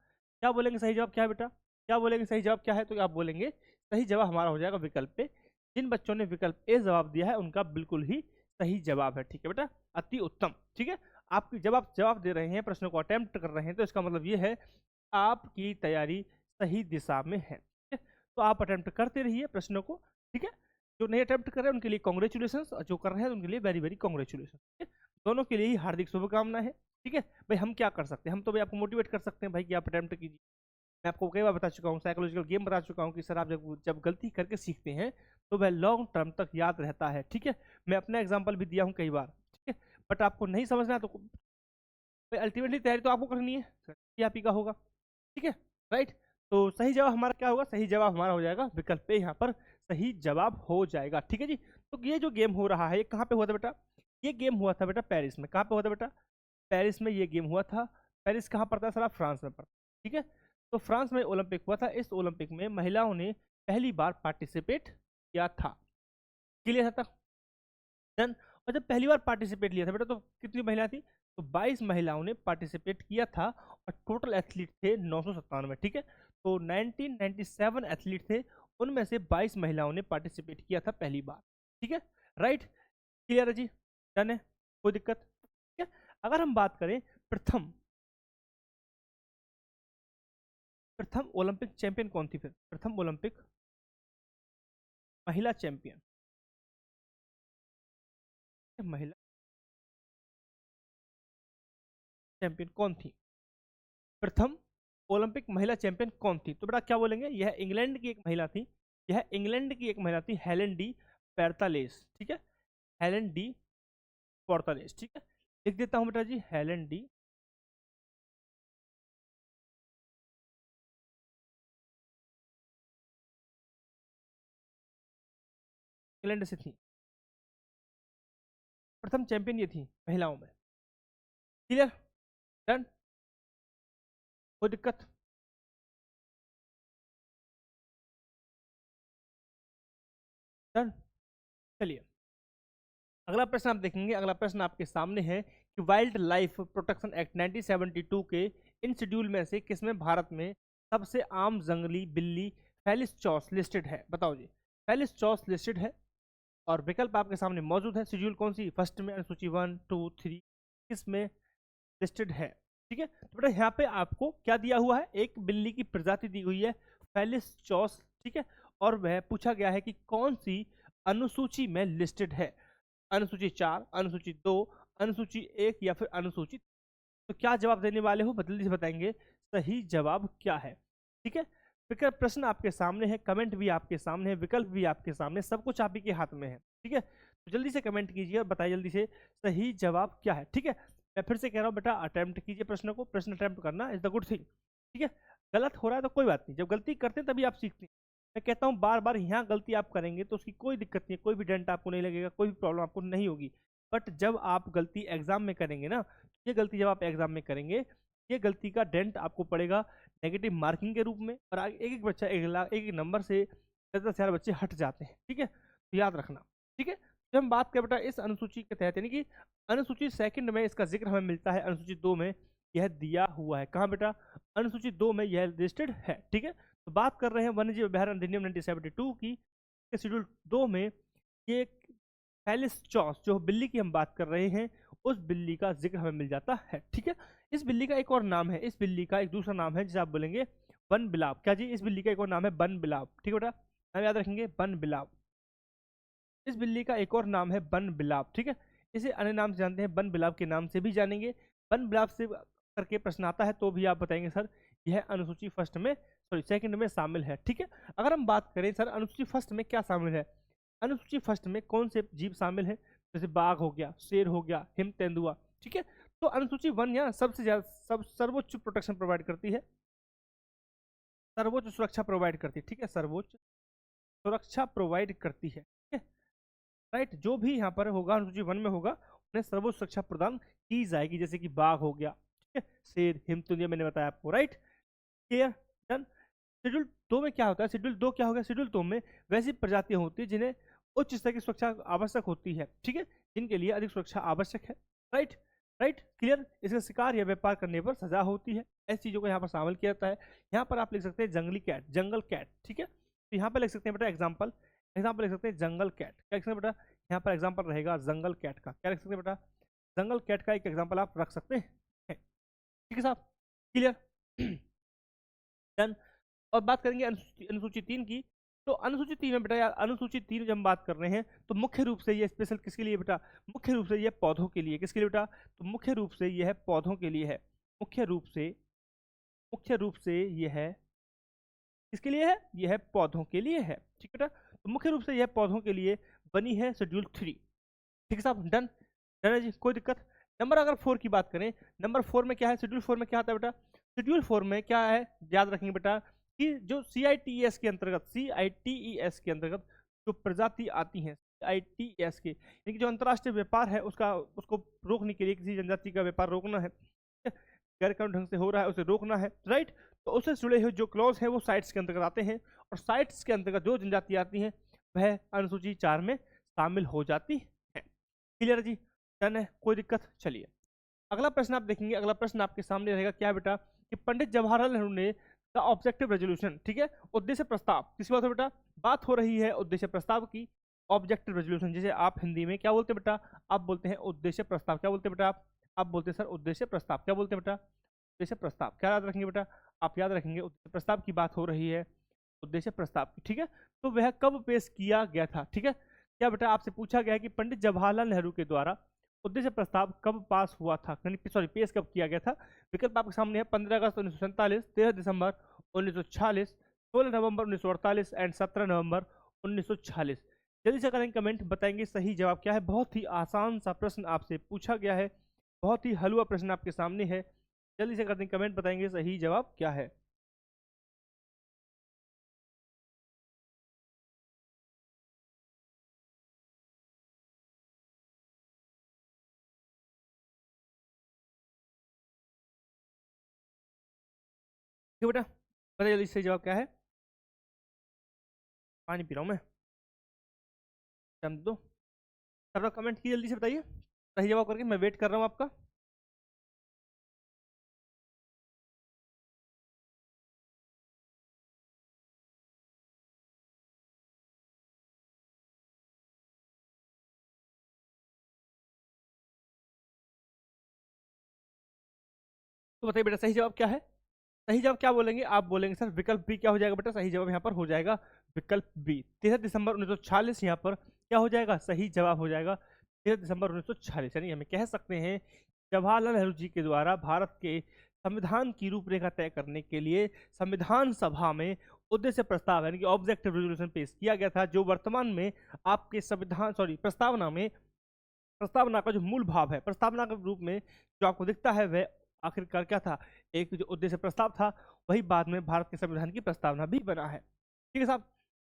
क्या बोलेंगे सही जवाब क्या है बेटा? क्या बोलेंगे सही जवाब क्या है? तो आप बोलेंगे सही जवाब हमारा हो जाएगा विकल्प पे। जिन बच्चों ने विकल्प ए जवाब दिया है उनका बिल्कुल ही सही जवाब है। ठीक है बेटा, अति उत्तम। ठीक है, आपकी जब आप जवाब दे रहे हैं, प्रश्नों को अटेम्प्ट कर रहे हैं, तो इसका मतलब ये है आपकी तैयारी सही दिशा में है। ठीक है, तो आप अटेम्प्ट करते रहिए प्रश्नों को। ठीक है, जो नहीं अटेम्प्ट कर रहे हैं उनके लिए कॉन्ग्रेचुलेशन, और जो कर रहे हैं उनके लिए वेरी वेरी कॉन्ग्रेचुलेशन। ठीक है, दोनों के लिए ही हार्दिक शुभकामनाएं हैं। ठीक है भाई, हम क्या कर सकते हैं, हम तो भाई आपको मोटिवेट कर सकते हैं भाई कि आप अटेम्प्ट कीजिए। मैं आपको कई बार बता चुका हूँ, साइकोलॉजिकल गेम बता चुका हूँ कि सर आप जब जब गलती करके सीखते हैं तो वह लॉन्ग टर्म तक याद रहता है। ठीक है, मैं अपना एग्जाम्पल भी दिया हूँ कई बार। ठीक है, बट आपको नहीं समझना है तो अल्टीमेटली तैयारी तो आपको करनी है, सर आप ही का होगा। ठीक है, राइट, तो सही जवाब हमारा क्या होगा? सही जवाब हमारा हो जाएगा विकल्प पे, यहाँ पर सही जवाब हो जाएगा। ठीक है जी, तो ये जो गेम हो रहा है ये कहाँ पे हुआ था बेटा? ये गेम हुआ था बेटा पेरिस में। कहाँ पे हुआ था बेटा? पेरिस में ये गेम हुआ था। पेरिस कहाँ पड़ता है सर? आप फ्रांस में पड़ता है। ठीक है, तो फ्रांस में ओलंपिक हुआ था, इस ओलंपिक में महिलाओं ने पहली बार पार्टिसिपेट किया था। क्लियर था? डन। और जब पहली बार पार्टिसिपेट लिया था बेटा तो कितनी महिला थी? तो 22 महिलाओं ने पार्टिसिपेट किया था, और टोटल एथलीट थे 997। ठीक है, तो 1997 एथलीट थे, उनमें से 22 महिलाओं ने पार्टिसिपेट किया था पहली बार। ठीक है, राइट, क्लियर है जी, डन है, कोई दिक्कत? ठीक है, अगर हम बात करें प्रथम प्रथम ओलंपिक चैंपियन कौन थी? फिर प्रथम ओलंपिक महिला चैंपियन, महिला चैंपियन कौन थी? प्रथम ओलंपिक महिला चैंपियन कौन थी? तो बेटा क्या बोलेंगे, यह इंग्लैंड की एक महिला थी, यह इंग्लैंड की एक महिला थी, हेलेन डी पेर्तालेस। ठीक है, हेलेन डी पोर्तालेस। ठीक है, लिख देता हूं बेटा जी, हेलेन डी इंग्लैंड से थी, प्रथम चैंपियन ये थी महिलाओं में। क्लियर, डन, कोई दिक्कत? डन, चलिए अगला प्रश्न आप देखेंगे। अगला प्रश्न आपके सामने है कि वाइल्ड लाइफ प्रोटेक्शन एक्ट 1972 के इन शेड्यूल में से किसमें भारत में सबसे आम जंगली बिल्ली फेलिस चॉस लिस्टेड है? बताओ जी, फेलिस चॉस लिस्टेड है और विकल्प आपके सामने मौजूद है। शेड्यूल कौन सी? फर्स्ट में, अनुसूची 1 2 3 किसमें लिस्टेड है? ठीक है, तो बेटा यहाँ पे आपको क्या दिया हुआ है, एक बिल्ली की प्रजाति दी हुई है फेलिस चॉस। ठीक है, और वह पूछा गया है कि कौन सी अनुसूची में लिस्टेड है, अनुसूची 4, अनुसूची 2, अनुसूची 1 या फिर अनुसूची। तो क्या जवाब देने वाले हो, जल्दी से बताएंगे सही जवाब क्या है। ठीक है, विकल्प प्रश्न आपके सामने है, कमेंट भी आपके सामने है, विकल्प भी आपके सामने, सब कुछ आप ही के हाथ में है। ठीक है, तो जल्दी से कमेंट कीजिए और बताइए जल्दी से सही जवाब क्या है। ठीक है, मैं फिर से कह रहा हूँ बेटा, अटेम्प्ट कीजिए प्रश्न को, प्रश्न अटेम्प्ट करना इज द गुड थिंग। ठीक है, गलत हो रहा है तो कोई बात नहीं, जब गलती करते हैं तभी आप सीखते हैं। मैं कहता हूँ बार बार यहाँ गलती आप करेंगे तो उसकी कोई दिक्कत नहीं है, कोई भी डेंट आपको नहीं लगेगा, कोई भी प्रॉब्लम आपको नहीं होगी। बट जब आप गलती एग्जाम में करेंगे ना, ये गलती जब आप एग्जाम में करेंगे, ये गलती का डेंट आपको पड़ेगा नेगेटिव मार्किंग के रूप में, और आगे एक एक बच्चा एक नंबर से 10,000 बच्चे हट जाते हैं। ठीक है, तो याद रखना। ठीक है, जब हम बात करें बेटा इस अनुसूची के तहत, यानी कि अनुसूची सेकंड में इसका जिक्र हमें मिलता है, अनुसूची 2 में यह दिया हुआ है। कहाँ बेटा? अनुसूची 2 में यह लिस्टेड है। ठीक है, तो बात कर रहे हैं वन्यजीव अभ्यारण्य अधिनियम 1972 की, शेड्यूल 2 में ये फेलिस चॉस जो बिल्ली की हम बात कर रहे हैं, उस बिल्ली का जिक्र हमें मिल जाता है। ठीक है, इस बिल्ली का एक और नाम है, इस बिल्ली का एक दूसरा नाम है जिसे आप बोलेंगे बन बिलाव। क्या जी? इस बिल्ली का एक और नाम है बन बिलाव। ठीक है बेटा, नाम याद रखेंगे, बन बिलाव। इस बिल्ली का एक और नाम है बन बिलाव। ठीक है, इसे अन्य नाम से जानते हैं, बन बिलाव के नाम से भी जानेंगे। बन बिलाव से करके प्रश्न आता है तो भी आप बताएंगे सर यह अनुसूची फर्स्ट में, सॉरी सेकंड में शामिल है। ठीक है, अगर हम बात करें सर अनुसूची फर्स्ट में क्या शामिल है, अनुसूची फर्स्ट में कौन से जीव शामिल है, जैसे बाघ हो गया, शेर हो गया, हिम तेंदुआ। ठीक है, तो अनुसूची 1 यहाँ सबसे ज्यादा सर्वोच्च प्रोटेक्शन प्रोवाइड करती है, सर्वोच्च सुरक्षा प्रोवाइड करती है। ठीक है, सर्वोच्च सुरक्षा प्रोवाइड करती है। ठीक है, राइट, जो भी यहाँ पर होगा अनुसूची 1 में होगा उन्हें सर्वोच्च सुरक्षा प्रदान की जाएगी, जैसे कि बाघ हो गया, ठीक है, शेर, हिम तेंदुआ, मैंने बताया आपको। Right, clear, done. शेड्यूल 2 में क्या होता है, शेड्यूल 2 क्या होगा, शेड्यूल 2 में वैसी प्रजातियां होती है जिन्हें उच्च स्तर की सुरक्षा आवश्यक होती है। ठीक है, जिनके लिए अधिक सुरक्षा आवश्यक है। Right, right, clear. इसका शिकार या व्यापार करने पर सजा होती है, ऐसी चीजों को यहाँ पर शामिल किया जाता है। यहाँ पर आप लिख सकते हैं जंगली कैट, जंगल कैट। ठीक है, तो यहाँ पर लिख सकते हैं बेटा एग्जाम्पल, एग्जाम्पल लिख सकते हैं जंगल कैट। क्या लिख सकते हैं बेटा, यहाँ पर एग्जाम्पल रहेगा जंगल कैट का। क्या लिख सकते हैं बेटा, जंगल कैट का एक एग्जाम्पल आप रख सकते हैं। ठीक है साहब, क्लियर, डन। और बात करेंगे अनुसूची 3 की। तो अनुसूची 3 में बेटा यार, अनुसूची 3 जब हम बात कर रहे हैं तो मुख्य रूप से ये स्पेशल किसके लिए बेटा, मुख्य रूप से ये पौधों के लिए। किसके लिए बेटा? तो मुख्य रूप से यह पौधों के लिए है, मुख्य रूप से यह है किसके लिए है, यह पौधों के लिए है। ठीक है बेटा, तो मुख्य रूप से यह पौधों के लिए बनी है शेड्यूल 3। ठीक है साहब, डन, डन है जी, कोई दिक्कत? नंबर अगर 4 की बात करें, नंबर 4 में क्या है, शेड्यूल 4 में क्या आता है बेटा, शेड्यूल 4 में क्या है, याद रखेंगे बेटा कि जो CITES के अंतर्गत, CITES के अंतर्गत जो प्रजाति आती हैं, CITES के, यानी कि जो अंतर्राष्ट्रीय व्यापार है उसका, उसको रोकने के लिए, किसी जनजाति का व्यापार रोकना है, गैर कानूनी ढंग से हो रहा है उसे रोकना है। राइट, तो उससे जुड़े हुए जो क्लॉज है वो साइट्स के अंतर्गत आते हैं, और साइट्स के अंतर्गत जो जनजाति आती हैं वह अनुसूची 4 में शामिल हो जाती है। क्लियर जी, डन है, कोई दिक्कत? चलिए अगला प्रश्न आप देखेंगे। अगला प्रश्न आपके सामने रहेगा क्या बेटा, कि पंडित जवाहरलाल नेहरू ने द ऑब्जेक्टिव रेजोल्यूशन, ठीक है, उद्देश्य प्रस्ताव, किसकी बात हो बेटा, बात हो रही है उद्देश्य प्रस्ताव की, ऑब्जेक्टिव रेजोल्यूशन, जिसे आप हिंदी में क्या बोलते हैं बेटा, आप बोलते हैं उद्देश्य प्रस्ताव। क्या बोलते हैं बेटा आप बोलते हैं सर उद्देश्य प्रस्ताव। क्या बोलते हैं बेटा, उद्देश्य प्रस्ताव। क्या याद रखेंगे बेटा, आप याद रखेंगे उद्देश्य प्रस्ताव की बात हो रही है, उद्देश्य प्रस्ताव की, ठीक है। तो वह कब पेश किया गया था, ठीक है। क्या बेटा आपसे पूछा गया है कि पंडित जवाहरलाल नेहरू के द्वारा उद्देश्य प्रस्ताव कब पास हुआ था, सॉरी पेश कब किया गया था। विकल्प आपके सामने है 15 अगस्त 1947, 13 दिसंबर 1946, 16 नवंबर 1948 एंड 17 नवंबर 1946। जल्दी से करेंगे कमेंट, बताएंगे सही जवाब क्या है। बहुत ही आसान सा प्रश्न आपसे पूछा गया है, बहुत ही हलवा प्रश्न आपके सामने है। जल्दी से करते हैं कमेंट, बताएंगे सही जवाब क्या है। ठीक है बेटा, बताइए जल्दी सही जवाब क्या है। पानी पी रहा हूँ मैं, टाइम दो। सब लोग कमेंट की जल्दी से बताइए सही जवाब करके, मैं वेट कर रहा हूँ आपका। तो बताइए बेटा सही जवाब क्या है। सही जवाब क्या बोलेंगे आप, बोलेंगे सर विकल्प बी। क्या हो जाएगा बेटा सही जवाब यहाँ पर हो जाएगा विकल्प बी। 13 दिसंबर 1946 यहाँ पर क्या हो जाएगा, सही जवाब हो जाएगा 13 दिसंबर 1946। यानी हमें कह सकते हैं जवाहरलाल नेहरू जी के द्वारा भारत के संविधान की रूपरेखा तय करने के लिए संविधान सभा में उद्देश्य प्रस्ताव यानी कि ऑब्जेक्टिव रेजोल्यूशन पेश किया गया था, जो वर्तमान में आपके संविधान सॉरी प्रस्तावना में, प्रस्तावना का जो मूल भाव है, प्रस्तावना के रूप में जो आपको दिखता है वह आखिरकार क्या था, एक जो उद्देश्य प्रस्ताव था, वही बाद में भारत के संविधान की प्रस्तावना भी बना है। ठीक है साहब,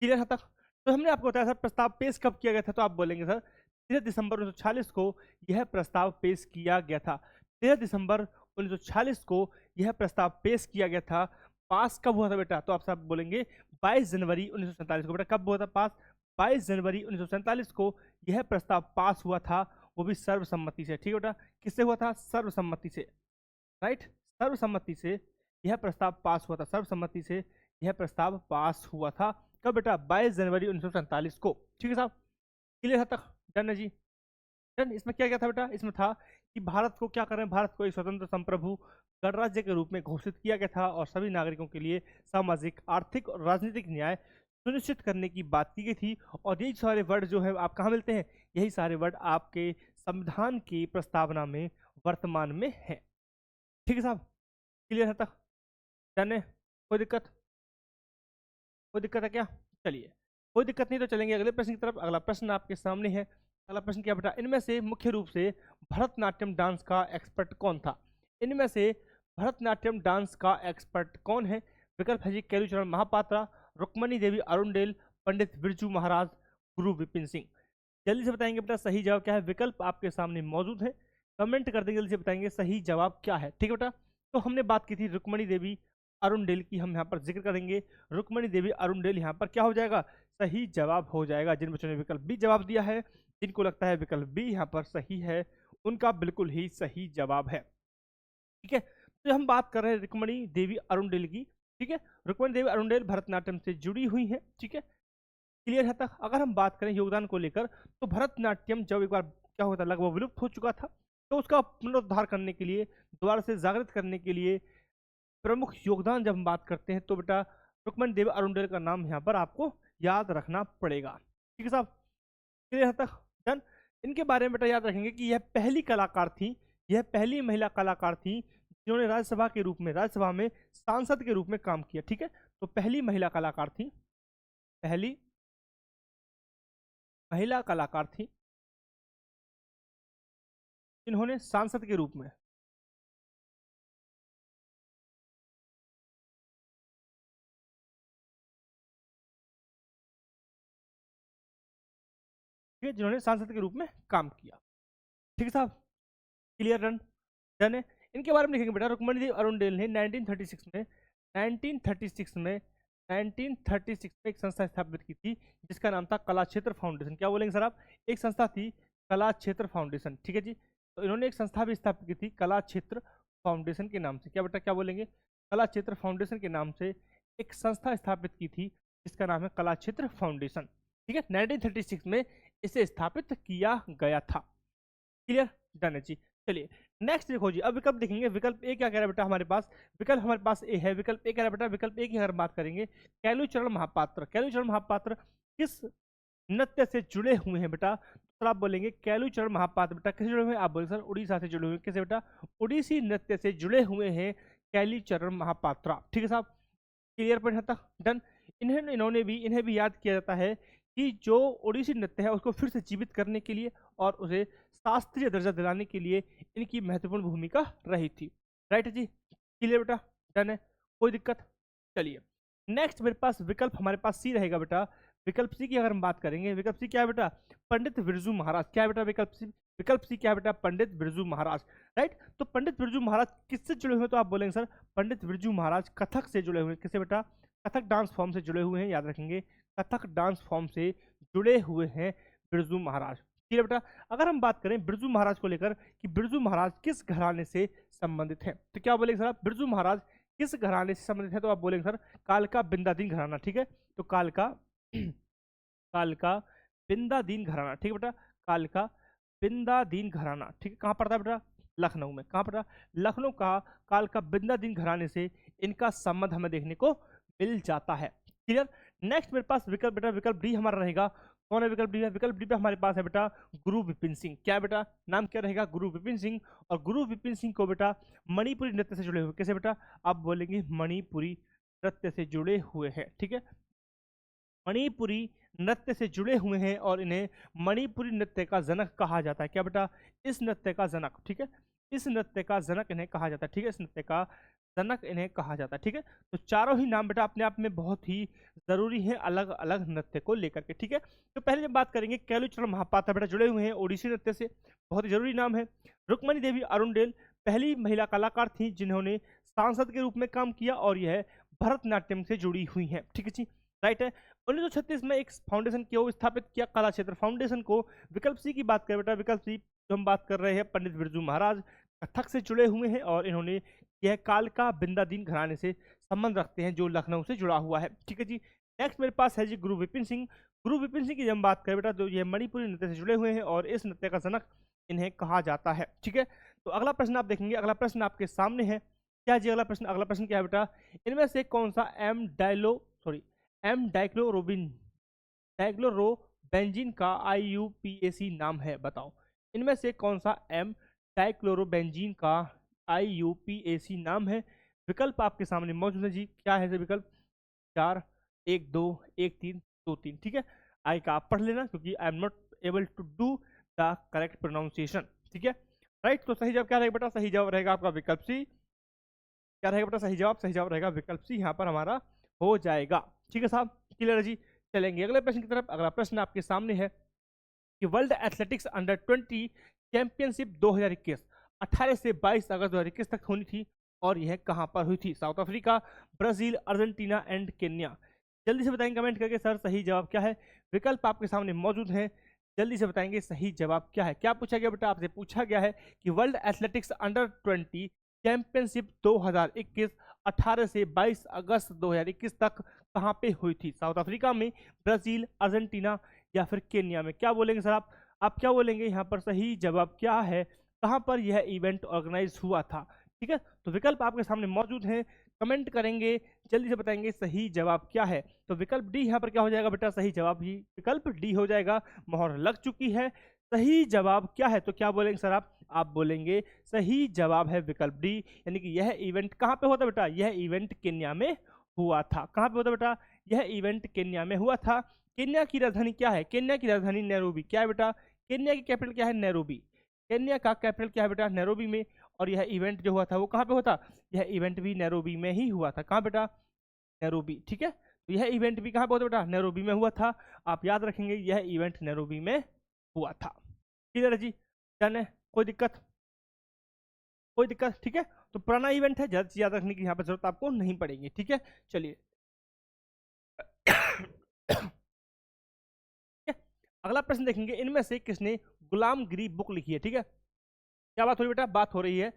क्लियर है तक। तो हमने आपको बताया सर प्रस्ताव पेश कब किया गया था, तो आप बोलेंगे सर 13 दिसंबर 1946 को यह प्रस्ताव पेश किया गया था। 13 दिसंबर 1946 को यह प्रस्ताव पेश किया गया था। पास कब हुआ था बेटा, तो आप सब बोलेंगे 22 जनवरी 1947 को। बेटा कब हुआ था पास, 22 जनवरी 1947 को यह प्रस्ताव पास हुआ था, वो भी सर्वसम्मति से। ठीक है बेटा, किससे हुआ था, सर्वसम्मति से, राइट, सर्वसम्मति से यह प्रस्ताव पास हुआ था, सर्वसम्मति से यह प्रस्ताव पास हुआ था। कब बेटा, 22 जनवरी 1947 को। ठीक है साहब, क्लियर है तक, डन है जी, डन। इसमें क्या क्या था बेटा, इसमें था कि भारत को क्या करें, भारत को एक स्वतंत्र संप्रभु गणराज्य के रूप में घोषित किया गया था और सभी नागरिकों के लिए सामाजिक, आर्थिक और राजनीतिक न्याय सुनिश्चित करने की बात की गई थी। और यही सारे वर्ड जो है आप कहाँ मिलते हैं, यही सारे वर्ड आपके संविधान की प्रस्तावना में वर्तमान में है। ठीक है साहब, क्लियर है तक, डन है, कोई दिक्कत, कोई दिक्कत है क्या, चलिए कोई दिक्कत नहीं, तो चलेंगे अगले प्रश्न की तरफ। अगला प्रश्न आपके सामने है। अगला प्रश्न क्या बेटा, इनमें से मुख्य रूप से भरतनाट्यम डांस का एक्सपर्ट कौन था। इनमें से भरतनाट्यम डांस का एक्सपर्ट कौन है। विकल्प है जी केलुचरण महापात्रा, रुक्मणी देवी अरुणडेल, पंडित बिरजू महाराज, गुरु विपिन सिंह। जल्दी से बताएंगे बेटा सही जवाब क्या है। विकल्प आपके सामने मौजूद है, कमेंट कर देंगे, जल्दी से बताएंगे सही जवाब क्या है। ठीक है बेटा, तो हमने बात की थी रुक्मणी देवी अरुणडेल की, हम यहाँ पर जिक्र करेंगे। रुक्मणी देवी अरुणडेल यहाँ पर क्या हो जाएगा, सही जवाब हो जाएगा। जिन बच्चों ने विकल्प बी जवाब दिया है, जिनको लगता है विकल्प बी यहाँ पर सही है, उनका बिल्कुल ही सही जवाब है। ठीक है, तो हम बात कर रहे हैं रुक्मणी देवी अरुणडेल की। ठीक है, रुक्मणी देवी अरुणडेल भरतनाट्यम से जुड़ी हुई है। ठीक है, क्लियर है तक। अगर हम बात करें योगदान को लेकर, तो भरतनाट्यम जब एक बार क्या होता लगभग विलुप्त हो चुका था, तो उसका पुनरुद्धार करने के लिए, दोबारा से जागृत करने के लिए प्रमुख योगदान जब हम बात करते हैं, तो बेटा रुक्मणी देवी अरुणडेल का नाम यहाँ पर आपको याद रखना पड़ेगा। ठीक है साहब, क्लियर है तक, डन। इनके बारे में बेटा याद रखेंगे कि यह पहली कलाकार थी, यह पहली महिला कलाकार थी जिन्होंने राज्यसभा के रूप में, राज्यसभा में सांसद के रूप में काम किया। ठीक है, तो पहली महिला कलाकार थी, पहली महिला कलाकार थी जिन्होंने सांसद के रूप में, ठीक है, जिन्होंने सांसद के रूप में काम किया। ठीक है साहब, क्लियर, डन, डन है। इनके बारे में लिखेंगे बेटा, रुक्मणी देवी अरुणडेल ने 1936 में 1936 में 1936 में एक संस्था स्थापित की थी जिसका नाम था कला क्षेत्र फाउंडेशन। क्या बोलेंगे सर आप, एक संस्था थी कला क्षेत्र फाउंडेशन। ठीक है जी, तो इन्होंने एक संस्था भी स्थापित की थी कला क्षेत्र फाउंडेशन के नाम से। क्या बेटा क्या बोलेंगे, कला क्षेत्र फाउंडेशन के नाम से एक संस्था स्थापित की थी जिसका नाम है कला क्षेत्र फाउंडेशन। ठीक है, 1936 में इसे स्थापित किया गया था। क्लियर, डन है जी। चलिए नेक्स्ट देखो जी, अब विकल्प देखेंगे। विकल्प ए क्या कह रहा है बेटा हमारे पास, विकल्प हमारे पास ए है। विकल्प ए कह रहा है बेटा, विकल्प ए की अगर बात करेंगे, कैलूचरण महापात्र। कैलूचरण महापात्र किस नृत्य से जुड़े हुए हैं बेटा? तो आप बोलेंगे कैलूचरण महापात्र बेटा किससे जुड़े हुए हैं? आप बोले सर उड़ीसा से जुड़े हुए हैं। किसे बेटा? उड़ीसी नृत्य से जुड़े हुए हैं कैलीचरण महापात्रा। ठीक है साहब, क्लियर पॉइंट है तक डन। इन्हें भी याद किया जाता है कि जो ओडिसी नृत्य है उसको फिर से जीवित करने के लिए और उसे शास्त्रीय दर्जा दिलाने के लिए इनकी महत्वपूर्ण भूमिका रही थी। राइट है जी, क्लियर बेटा, डन है, कोई दिक्कत? चलिए नेक्स्ट मेरे पास विकल्प हमारे पास सी रहेगा बेटा। विकल्प सी की अगर हम बात करेंगे, विकल्प सी क्या है बेटा? पंडित बिरजू महाराज। क्या है बेटा विकल्प सी? विकल्प सी क्या है बेटा? पंडित बिरजू महाराज। राइट, तो पंडित बिरजू महाराज किससे जुड़े हुए? तो आप बोलेंगे सर पंडित बिरजू महाराज कथक से जुड़े हुए हैं। किससे बेटा? कथक डांस फॉर्म से जुड़े हुए हैं, याद रखेंगे, कथक डांस फॉर्म से जुड़े हुए हैं बिरजू महाराज। ठीक है बेटा, अगर हम बात करें बिरजू महाराज को लेकर कि बिरजू महाराज किस घराने से संबंधित है, तो क्या बोलेंगे सर आप? बिरजू महाराज किस घराने से संबंधित है? तो आप बोलेंगे सर कालका बिंदादीन घराना। ठीक है, तो कालका कालका बिंदादीन घराना। ठीक है बेटा, कालका बिंदादीन घराना। ठीक है, कहाँ पड़ता है बेटा? लखनऊ में। कहाँ पड़ा? लखनऊ का कालका बिंदादीन घराने से इनका संबंध हमें देखने को मिल जाता है। क्लियर। नेक्स्ट मेरे पास विकल्प बेटा, विकल्प डी हमारा रहेगा। कौन है विकल्प डी? विकल्प डी पे हमारे पास है बेटा गुरु विपिन सिंह। क्या बेटा नाम क्या रहेगा? गुरु विपिन सिंह। और गुरु विपिन सिंह को बेटा मणिपुरी नृत्य से जुड़े हुए, कैसे बेटा? आप बोलेंगे मणिपुरी नृत्य से जुड़े हुए हैं। ठीक है, मणिपुरी नृत्य से जुड़े हुए हैं और इन्हें मणिपुरी नृत्य का जनक कहा जाता है। क्या बेटा? इस नृत्य का जनक। ठीक है, इस नृत्य का जनक इन्हें कहा जाता है। ठीक है, इस नृत्य का जनक इन्हें कहा जाता है। ठीक है, तो चारों ही नाम बेटा अपने आप में बहुत ही जरूरी है अलग अलग नृत्य को लेकर के। ठीक है, तो पहले जब बात करेंगे कैलूचरण महापात्र बेटा जुड़े हुए हैं ओडिसी नृत्य से, बहुत ही जरूरी नाम है। रुक्मणी देवी अरुणडेल पहली महिला कलाकार थी जिन्होंने सांसद के रूप में काम किया और यह भरतनाट्यम से जुड़ी हुई है। ठीक है जी, राइट है। 1936 में एक फाउंडेशन को स्थापित किया, कला क्षेत्र फाउंडेशन को। विकल्प सी की बात करें बेटा, विकल्प सी जो हम बात कर रहे हैं, पंडित बिरजू महाराज कथक से जुड़े हुए हैं और इन्होंने यह कालका बिंदादीन घराने से संबंध रखते हैं जो लखनऊ से जुड़ा हुआ है। ठीक है जी, नेक्स्ट मेरे पास है जी गुरु विपिन सिंह। गुरु विपिन सिंह की जब हम बात करें बेटा तो यह मणिपुरी नृत्य से जुड़े हुए हैं और इस नृत्य का जनक इन्हें कहा जाता है। ठीक है, तो अगला प्रश्न आप देखेंगे, अगला प्रश्न आपके सामने है। क्या जी अगला प्रश्न? अगला प्रश्न क्या है बेटा? इनमें से कौन सा एम डाइक्लोरोबेंजीन का IUPAC नाम है? बताओ, इनमें से कौन सा एम डाइक्लोरोबेंजीन का IUPAC नाम है? विकल्प आपके सामने मौजूद है जी। क्या है विकल्प? 4, 1, 2, 1, 3, 2, 3। ठीक है, आई का आप पढ़ लेना क्योंकि I am not able to do the correct pronunciation. ठीक है, राइट, तो सही जवाब क्या रहेगा बेटा? सही जवाब रहेगा आपका विकल्प सी। क्या रहेगा बेटा सही जवाब? सही जवाब रहेगा विकल्प सी, यहाँ पर हमारा हो जाएगा। ठीक है साहब, क्लियर है जी। चलेंगे अगले प्रश्न की तरफ। अगला प्रश्न आपके सामने है कि वर्ल्ड एथलेटिक्स अंडर 20 चैंपियनशिप 2021 18 से 22 अगस्त 2021 तक होनी थी और यह कहां पर हुई थी? South Africa, Brazil, Argentina and Kenya. जल्दी से बताएंगे कमेंट करके सर सही जवाब क्या है। विकल्प आपके सामने मौजूद हैं, जल्दी से बताएंगे सही जवाब क्या है। क्या पूछा गया बेटा? आपसे पूछा गया है कि वर्ल्ड एथलेटिक्स अंडर 20 चैंपियनशिप 2021 18 से 22 अगस्त 2021 तक कहां पे हुई थी? साउथ अफ्रीका में, ब्राजील, अर्जेंटीना या फिर केन्या में। क्या बोलेंगे सर आप क्या बोलेंगे यहाँ पर? सही जवाब क्या है? कहां पर यह इवेंट ऑर्गेनाइज हुआ था? ठीक है, तो विकल्प आपके सामने मौजूद हैं, कमेंट करेंगे, जल्दी से बताएंगे सही जवाब क्या है। तो विकल्प डी यहाँ पर क्या हो जाएगा बेटा? सही जवाब ही विकल्प डी हो जाएगा। मोहर लग चुकी है। सही जवाब क्या है? तो क्या बोलेंगे सर आप बोलेंगे सही जवाब है विकल्प डी, यानी कि यह इवेंट कहाँ पे होता बेटा? यह इवेंट केन्या में हुआ था। कहाँ पे होता बेटा? यह इवेंट केन्या में हुआ था। केन्या की राजधानी क्या है? केन्या की राजधानी नैरोबी। क्या है बेटा? केन्या की कैपिटल क्या है? नैरोबी। केन्या का कैपिटल क्या है बेटा? नैरोबी में। और यह इवेंट जो हुआ था वो कहाँ पे होता? यह इवेंट भी नैरोबी में ही हुआ था। कहाँ बेटा? नैरोबी। ठीक है, तो यह इवेंट भी कहाँ पे होता बेटा? नैरोबी में हुआ था। आप याद रखेंगे यह इवेंट नैरोबी में हुआ था। क्लियर है जी, डन है, कोई दिक्कत? कोई दिक्कत? ठीक है, तो पुराना इवेंट है, ज्यादा याद रखने की यहाँ पर जरूरत आपको नहीं पड़ेगी। ठीक है, चलिए अगला प्रश्न देखेंगे, इनमें से किसने गुलामगिरी बुक लिखी है? ठीक है, क्या बात हो रही बेटा? बात हो रही है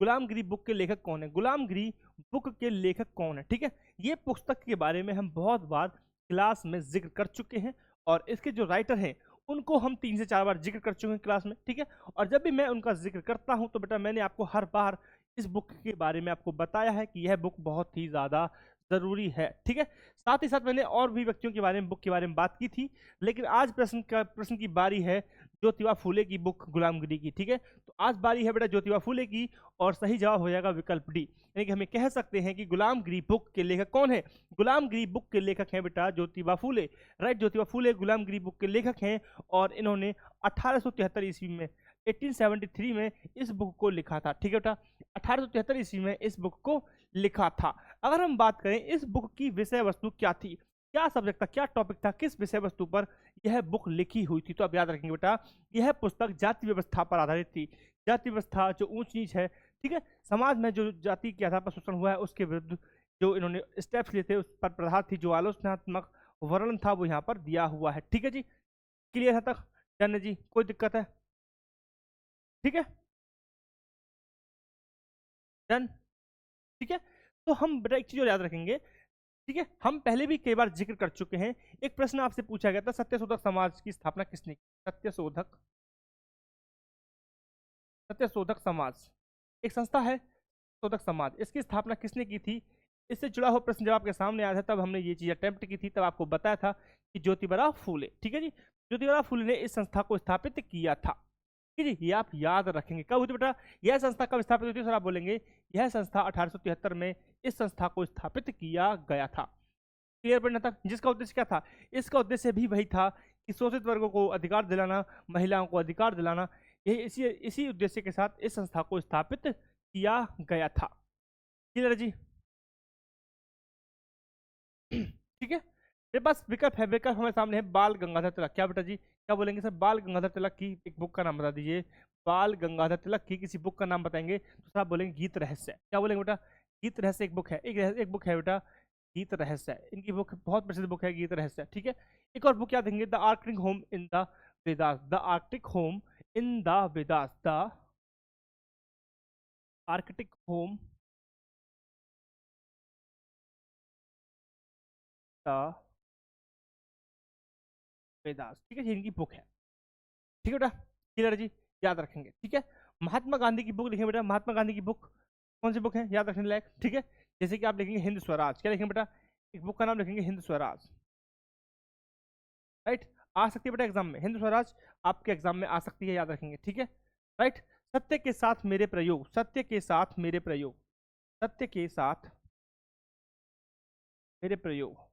गुलामगिरी बुक के लेखक कौन है? गुलामगिरी बुक के लेखक कौन है? ठीक है, ये पुस्तक के बारे में हम बहुत बार क्लास में जिक्र कर चुके हैं और इसके जो राइटर हैं उनको हम 3 से 4 बार जिक्र कर चुके हैं क्लास में, ठीक है। और जब भी मैं उनका जिक्र करता हूं तो बेटा मैंने आपको हर बार इस बुक के बारे में आपको बताया है कि यह बुक बहुत ही ज़्यादा ज़रूरी है, ठीक है। साथ ही साथ मैंने और भी व्यक्तियों के बारे में, बुक के बारे में बात की थी, लेकिन आज प्रश्न की बारी है ज्योतिबा फूले की बुक गुलामगिरी की, ठीक है। तो आज बारी है बेटा ज्योतिबा फूले की, और सही जवाब हो जाएगा विकल्प डी, यानी कि हमें कह सकते हैं कि गुलामगिरी बुक के लेखक कौन है? गुलामगिरी बुक के लेखक हैं बेटा ज्योतिबा फूले, राइट। ज्योतिबा फूले गुलामगिरी बुक के लेखक हैं, और इन्होंने 1873 ईस्वी में, 1873 में इस बुक को लिखा था, ठीक है बेटा। 1873 ईस्वी में इस बुक को लिखा था। अगर हम बात करें इस बुक की विषय वस्तु क्या थी, क्या सब्जेक्ट था, क्या टॉपिक था, किस विषय वस्तु पर यह बुक लिखी हुई थी, तो आप याद रखेंगे बेटा यह पुस्तक जाति व्यवस्था पर आधारित थी। जाति व्यवस्था जो ऊंच नीच है, ठीक है, समाज में जो जाति के आधार पर शोषण हुआ है उसके विरुद्ध जो इन्होंने स्टेप्स लिए थे उस पर प्रधान थी, जो आलोचनात्मक वर्णन था वो यहाँ पर दिया हुआ है, ठीक है जी। क्लियर है तक? डन है जी, कोई दिक्कत है? ठीक है, डन, ठीक है। तो हम बेटा एक चीज और याद रखेंगे, ठीक है, हम पहले भी कई बार जिक्र कर चुके हैं। एक प्रश्न आपसे पूछा गया था, सत्यशोधक समाज की स्थापना किसने की? सत्यशोधक, सत्यशोधक समाज एक संस्था है, शोधक समाज, इसकी स्थापना किसने की थी? इससे जुड़ा हुआ प्रश्न जब आपके सामने आया था तब हमने ये चीज अटेम्प्ट की थी, तब आपको बताया था कि ज्योतिबा फूले, ठीक है जी, ज्योतिबा फूले ने इस संस्था को स्थापित किया था, ठीक है जी। ये आप याद रखेंगे। कब हुई थी बेटा यह संस्था, कब स्थापित हुई थी? सर आप बोलेंगे यह संस्था 1873 में इस संस्था को स्थापित किया गया था। क्लियर पढ़ना था? जिसका उद्देश्य क्या था? इसका उद्देश्य भी वही था कि शोषित वर्गों को अधिकार दिलाना, महिलाओं को अधिकार दिलाना, यही इसी उद्देश्य के साथ इस संस्था को स्थापित किया गया था। क्लियर जी? ठीक है, मेरे पास विकल्प है, विकल्प हमारे सामने है बाल गंगाधर तिलक। क्या बेटा जी, क्या बोलेंगे सर? बाल गंगाधर तिलक की एक बुक का नाम बता दीजिए। बाल गंगाधर तिलक की किसी बुक का नाम बताएंगे तो सर आप बोलेंगे गीत रहस्य। क्या बोलेंगे बेटा? गीत रहस्य एक बुक है, एक बुक है बेटा गीत रहस्य, इनकी बुक बहुत प्रसिद्ध बुक है गीत रहस्य, ठीक है। एक और बुक याद देंगे, the Arctic home in the Vedas, the Arctic home in the Vedas, the Arctic home the Vedas, ठीक है, ये इनकी बुक है, ठीक है बेटा। क्लियर जी, याद रखेंगे, ठीक है। महात्मा गांधी की बुक लिखेंगे बेटा, महात्मा गांधी की बुक कौन सी बुक है याद रखने लायक, ठीक है। जैसे कि आप लिखेंगे हिंद स्वराज, क्या लिखेंगे बेटा? एक बुक का नाम लिखेंगे हिंद स्वराज, राइट। आ सकती है बेटा एग्जाम में, हिंद स्वराज आपके एग्जाम में आ सकती है, याद रखेंगे, ठीक है, राइट। सत्य के साथ मेरे प्रयोग, सत्य के साथ मेरे प्रयोग, सत्य के साथ मेरे प्रयोग,